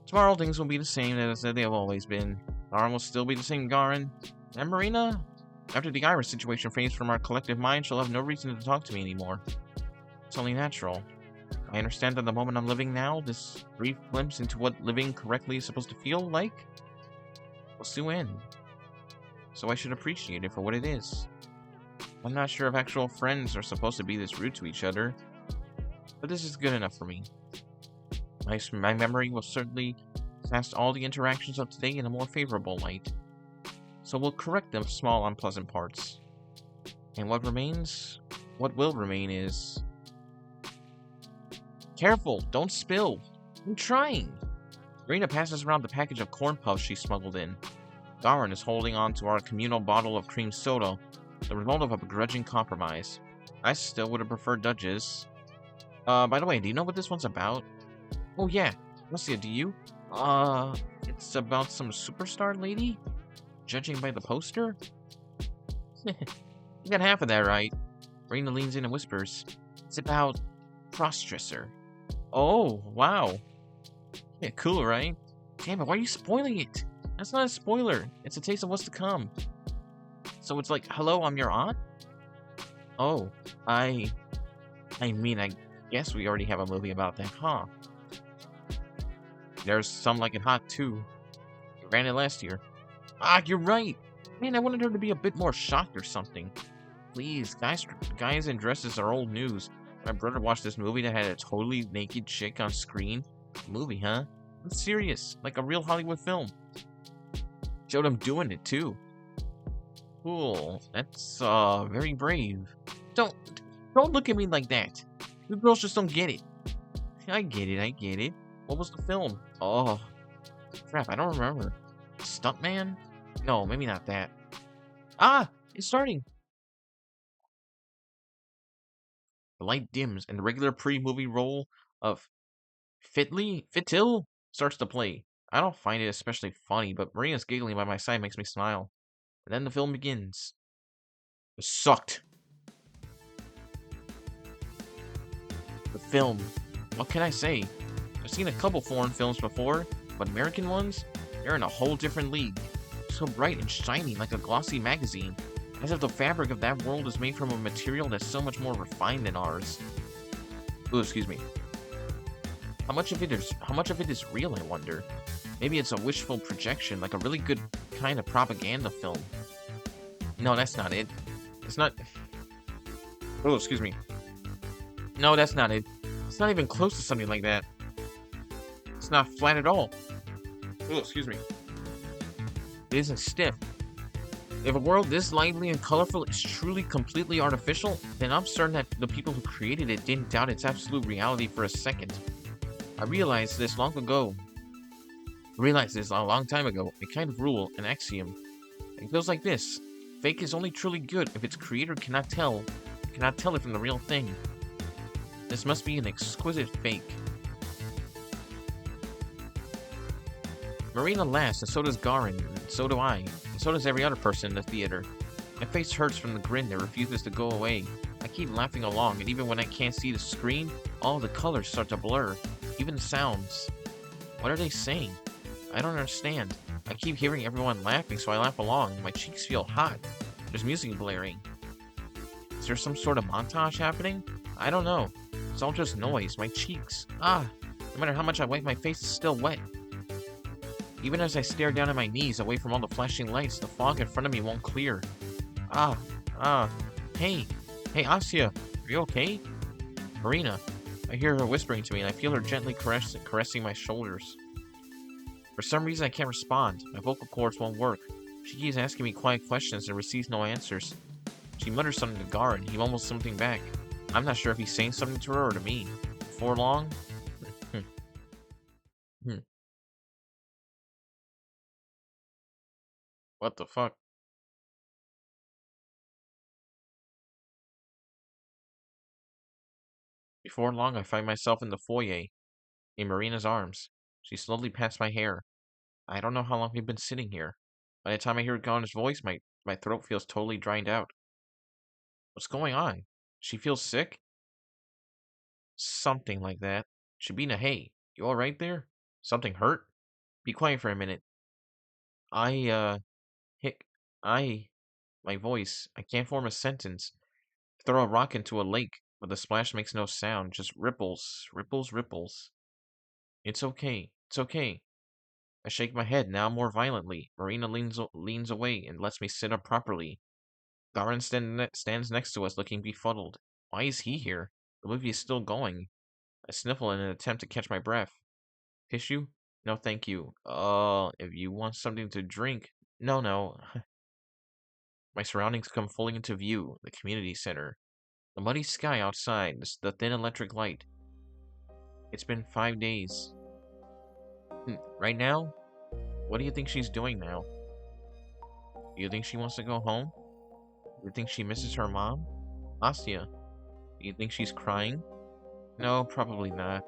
Tomorrow things will be the same as they have always been. Garin will still be the same Garin. And Marina, after the Iris situation fades from our collective mind, she'll have no reason to talk to me anymore. It's only natural. I understand that the moment I'm living now, this brief glimpse into what living correctly is supposed to feel like, will soon end. So I should appreciate it for what it is. I'm not sure if actual friends are supposed to be this rude to each other, but this is good enough for me. My memory will certainly cast all the interactions of today in a more favorable light, so we'll correct the small unpleasant parts. And what will remain is... Careful, don't spill. I'm trying. Marina passes around the package of corn puffs she smuggled in. Garin is holding on to our communal bottle of cream soda, the result of a begrudging compromise. I still would have preferred Dutch's. By the way, do you know what this one's about? Oh yeah, Lucia, do you? It's about some superstar lady? Judging by the poster? You got half of that right. Marina leans in and whispers, it's about cross-dresser. Oh, wow. Yeah, cool, right? Damn it, why are you spoiling it? That's not a spoiler. It's a taste of what's to come. So it's like, hello, I'm your aunt? Oh, I mean, I guess we already have a movie about that, huh? There's Some Like It Hot, too. We ran it last year. Ah, you're right! Man, I wanted her to be a bit more shocked or something. Please, guys in dresses are old news. My brother watched this movie that had a totally naked chick on screen. Movie, huh? I'm serious, like a real Hollywood film. Showed him doing it, too. Cool. That's, very brave. Don't look at me like that. You girls just don't get it. I get it. What was the film? Oh, crap, I don't remember. Stuntman? No, maybe not that. Ah, it's starting. The light dims, and the regular pre-movie roll of Fitil starts to play. I don't find it especially funny, but Marina's giggling by my side makes me smile. And then the film begins. It sucked. The film. What can I say? I've seen a couple foreign films before, but American ones? They're in a whole different league. So bright and shiny like a glossy magazine. As if the fabric of that world is made from a material that's so much more refined than ours. Ooh, excuse me. How much of it is real, I wonder? Maybe it's a wishful projection, like a really good kind of propaganda film. No, that's not it. It's not... Oh, excuse me. No, that's not it. It's not even close to something like that. It's not flat at all. Oh, excuse me. It isn't stiff. If a world this lively and colorful is truly completely artificial, then I'm certain that the people who created it didn't doubt its absolute reality for a second. I realized this a long time ago, a kind of rule, an axiom. It goes like this. Fake is only truly good if its creator cannot tell it from the real thing. This must be an exquisite fake. Marina laughs, and so does Garin, and so do I, and so does every other person in the theater. My face hurts from the grin that refuses to go away. I keep laughing along, and even when I can't see the screen, all the colors start to blur, even the sounds. What are they saying? I don't understand. I keep hearing everyone laughing, so I laugh along. My cheeks feel hot. There's music blaring. Is there some sort of montage happening? I don't know. It's all just noise. My cheeks. Ah! No matter how much I wipe my face, it's still wet. Even as I stare down at my knees, away from all the flashing lights, the fog in front of me won't clear. Hey, Asya, are you okay? Marina. I hear her whispering to me, and I feel her gently caressing my shoulders. For some reason, I can't respond. My vocal cords won't work. She keeps asking me quiet questions and receives no answers. She mutters something to Garin. He mumbles something back. I'm not sure if he's saying something to her or to me. Before long... What the fuck? Before long, I find myself in the foyer, in Marina's arms. She slowly pats my hair. I don't know how long we've been sitting here. By the time I hear Garin's voice, my throat feels totally dried out. What's going on? She feels sick? Something like that. Shabina, hey, you alright there? Something hurt? Be quiet for a minute. I, hic, I, my voice, I can't form a sentence. Throw a rock into a lake, but the splash makes no sound, just ripples, ripples, ripples. It's okay. It's okay. I shake my head, now more violently. Marina leans away and lets me sit up properly. Garin stands next to us, looking befuddled. Why is he here? The movie is still going. I sniffle in an attempt to catch my breath. Tissue? No, thank you. If you want something to drink. No, no. My surroundings come fully into view. The community center. The muddy sky outside, the thin electric light. It's been 5 days. Right now? What do you think she's doing now? Do you think she wants to go home? Do you think she misses her mom? Asya, do you think she's crying? No, probably not.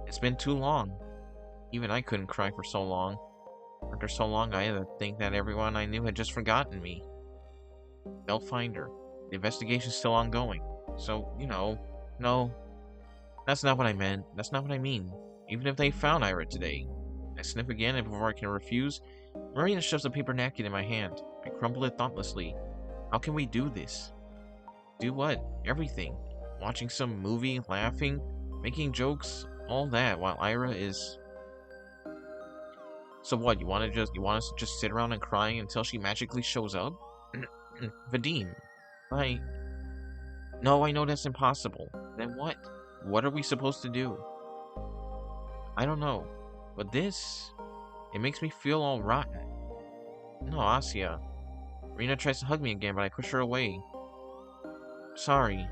It's been too long. Even I couldn't cry for so long. After so long, I had to think that everyone I knew had just forgotten me. They'll find her. The investigation's still ongoing. So, no. That's not what I meant. That's not what I mean. Even if they found Ira today. I sniff again, and before I can refuse, Marina shoves a paper napkin in my hand. I crumble it thoughtlessly. How can we do this? Do what? Everything. Watching some movie, laughing, making jokes, all that, while Ira is... So what, you want us to just sit around and crying until she magically shows up? Vadim, No, I know that's impossible. Then what? What are we supposed to do? I don't know. But it makes me feel all rotten. No, Asya. Marina tries to hug me again, but I push her away. Sorry.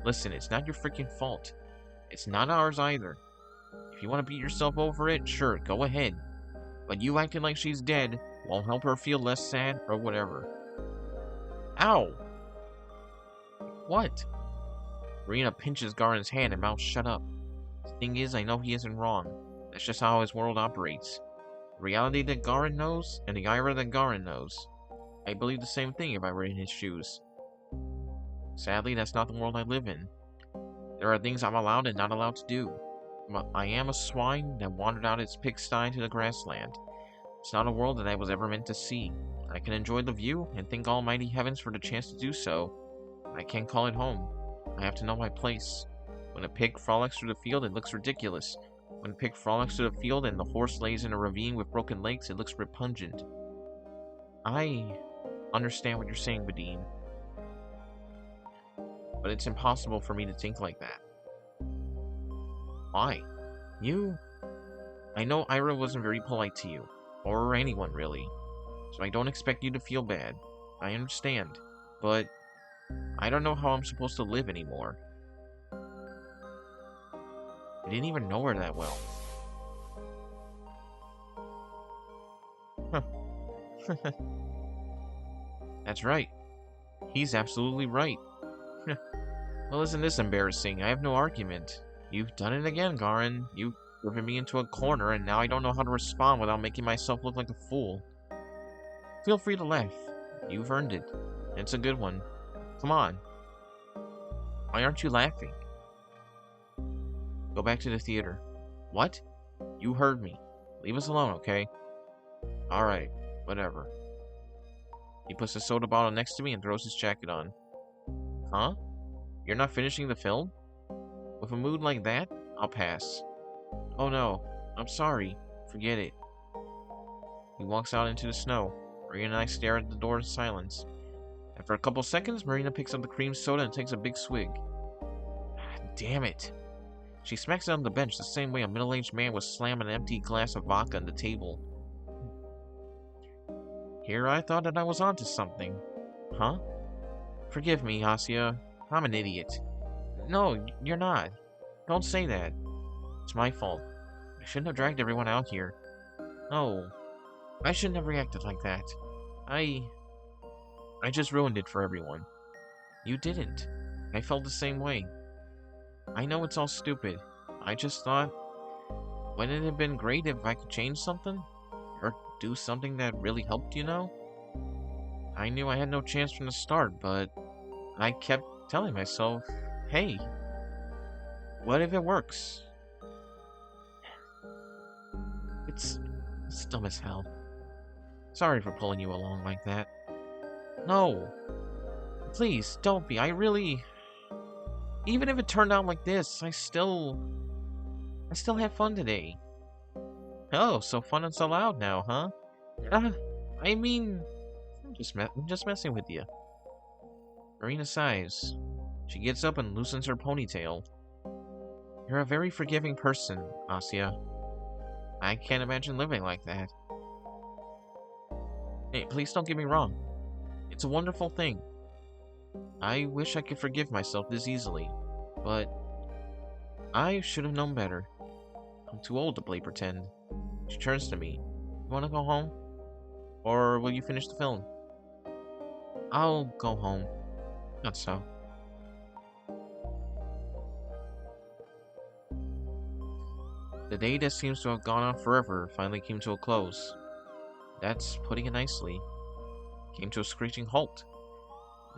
Listen, it's not your freaking fault. It's not ours either. If you want to beat yourself over it, sure, go ahead. But you acting like she's dead won't help her feel less sad or whatever. Ow! What? Marina pinches Garin's hand and mouths shut up. The thing is, I know he isn't wrong. That's just how his world operates. The reality that Garin knows, and the Ira that Garin knows. I believe the same thing if I were in his shoes. Sadly, that's not the world I live in. There are things I'm allowed and not allowed to do. But I am a swine that wandered out its pigsty to the grassland. It's not a world that I was ever meant to see. I can enjoy the view and thank almighty heavens for the chance to do so. But I can't call it home. I have to know my place. When a pig frolics through the field, it looks ridiculous. When a pig frolics through the field and the horse lays in a ravine with broken legs, it looks repugnant. I understand what you're saying, Vadim. But it's impossible for me to think like that. Why? I know Ira wasn't very polite to you. Or anyone, really. So I don't expect you to feel bad. I understand. But I don't know how I'm supposed to live anymore. I didn't even know her that well. Huh. That's right. He's absolutely right. Well, isn't this embarrassing? I have no argument. You've done it again, Garin. You've driven me into a corner, and now I don't know how to respond without making myself look like a fool. Feel free to laugh. You've earned it. It's a good one. Come on. Why aren't you laughing? Go back to the theater. What? You heard me. Leave us alone, okay? Alright, whatever. He puts the soda bottle next to me and throws his jacket on. Huh? You're not finishing the film? With a mood like that, I'll pass. Oh no, I'm sorry. Forget it. He walks out into the snow. Marina and I stare at the door in silence. After a couple seconds, Marina picks up the cream soda and takes a big swig. Damn it. She smacks it on the bench the same way a middle-aged man would slam an empty glass of vodka on the table. Here I thought that I was onto something. Huh? Forgive me, Asya. I'm an idiot. No, you're not. Don't say that. It's my fault. I shouldn't have dragged everyone out here. No. I shouldn't have reacted like that. I just ruined it for everyone. You didn't. I felt the same way. I know it's all stupid. I just thought, wouldn't it have been great if I could change something? Or do something that really helped, you know? I knew I had no chance from the start, but I kept telling myself, hey, what if it works? It's dumb as hell. Sorry for pulling you along like that. No. Please, don't be. I really... Even if it turned out like this, I still had fun today. Oh, so fun and so loud now, huh? Uh, I mean, I'm just messing with you. Marina sighs. She gets up and loosens her ponytail. You're a very forgiving person, Asya. I can't imagine living like that. Hey, please don't get me wrong. It's a wonderful thing. I wish I could forgive myself this easily, but I should have known better. I'm too old to play pretend. She turns to me. You want to go home? Or will you finish the film? I'll go home. Not so. The day that seems to have gone on forever finally came to a close. That's putting it nicely. Came to a screeching halt.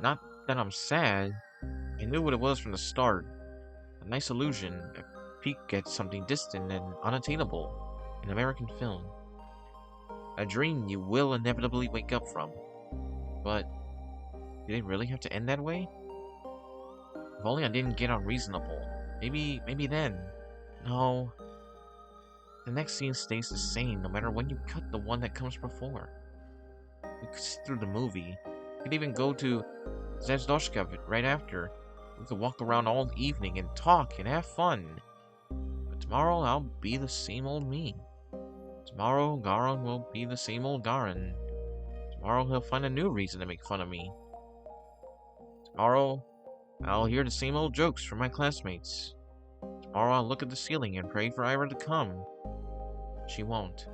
Not that I'm sad. I knew what it was from the start. A nice illusion, a peek at something distant and unattainable. An American film. A dream you will inevitably wake up from. But did it really have to end that way? If only I didn't get unreasonable. Maybe then. No. The next scene stays the same no matter when you cut the one that comes before. We could sit through the movie. We could even go to Z.A.T.O right after. We could walk around all evening and talk and have fun. But tomorrow I'll be the same old me. Tomorrow Garan will be the same old Garan. Tomorrow he'll find a new reason to make fun of me. Tomorrow I'll hear the same old jokes from my classmates. Tomorrow I'll look at the ceiling and pray for Ira to come. She won't.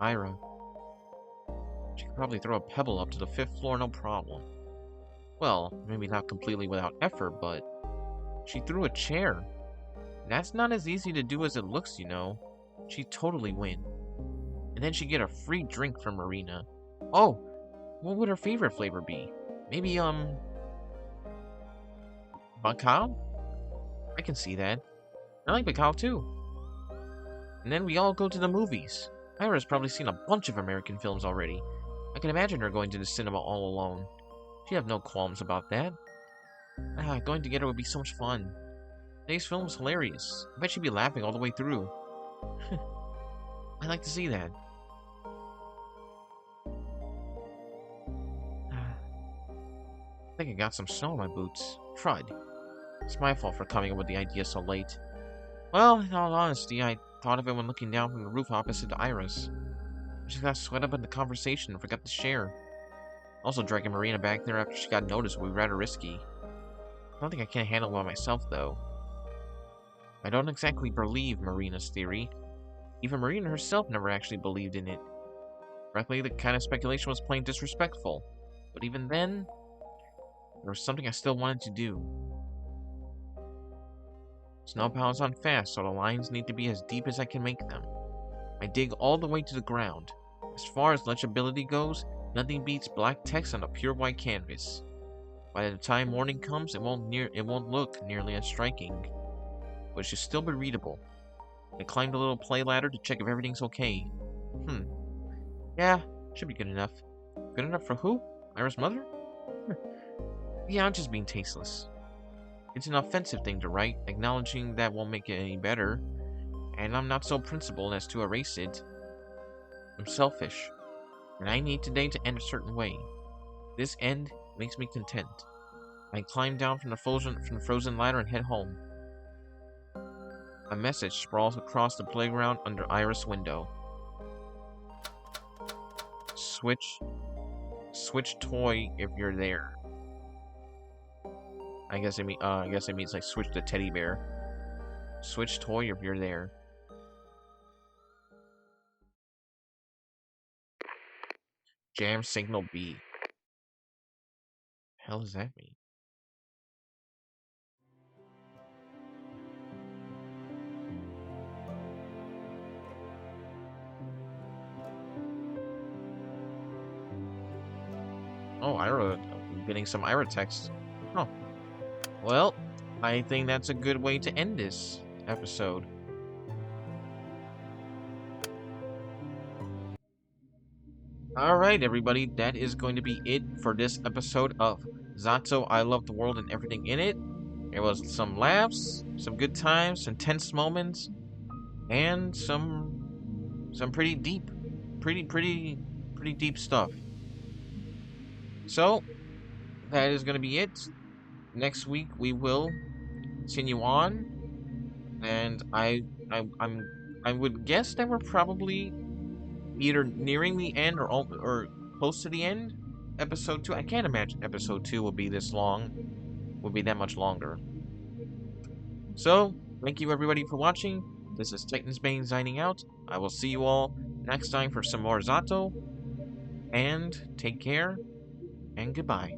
Ira. She could probably throw a pebble up to the 5th floor, no problem. Well, maybe not completely without effort, but she threw a chair. That's not as easy to do as it looks, you know. She'd totally win. And then she'd get a free drink from Marina. Oh, what would her favorite flavor be? Maybe, Bacao? I can see that. I like Bacao too. And then we all go to the movies. Ira's probably seen a bunch of American films already. I can imagine her going to the cinema all alone. She'd have no qualms about that. Going together would be so much fun. Today's film was hilarious. I bet she'd be laughing all the way through. I'd like to see that. I think I got some snow on my boots. Crud. It's my fault for coming up with the idea so late. Well, in all honesty, I thought of it when looking down from the roof opposite to Iris. I just got swept up in the conversation and forgot to share. Also, dragging Marina back there after she got noticed would be rather risky. I don't think I can handle it by myself, though. I don't exactly believe Marina's theory. Even Marina herself never actually believed in it. Frankly, the kind of speculation was plain disrespectful. But even then, there was something I still wanted to do. Snow piles on fast, so the lines need to be as deep as I can make them. I dig all the way to the ground. As far as legibility goes, nothing beats black text on a pure white canvas. By the time morning comes, it won't look nearly as striking, but it should still be readable. I climbed a little play ladder to check if everything's okay. Yeah, should be good enough. Good enough for who? Ira's mother? Yeah, I'm just being tasteless. It's an offensive thing to write, acknowledging that won't make it any better, and I'm not so principled as to erase it. I'm selfish, and I need today to end a certain way. This end makes me content. I climb down from the frozen ladder and head home. A message sprawls across the playground under Iris' window. Switch toy if you're there. I guess it means like switch the teddy bear. Switch toy if you're there. Jam signal B. The hell does that mean? Oh, I'm getting some Ira text. Huh. Well, I think that's a good way to end this episode. Alright, everybody, that is going to be it for this episode of Z.A.T.O I Love the World and Everything in It. It was some laughs, some good times, some tense moments, and some pretty deep, pretty deep stuff. So that is gonna be it. Next week we will continue on, and I would guess that we're probably either nearing the end or close to the end. Episode 2. I can't imagine episode 2 will be this long. Will be that much longer. So, thank you everybody for watching. This is TitansBane signing out. I will see you all next time for some more Z.A.T.O. And take care and goodbye.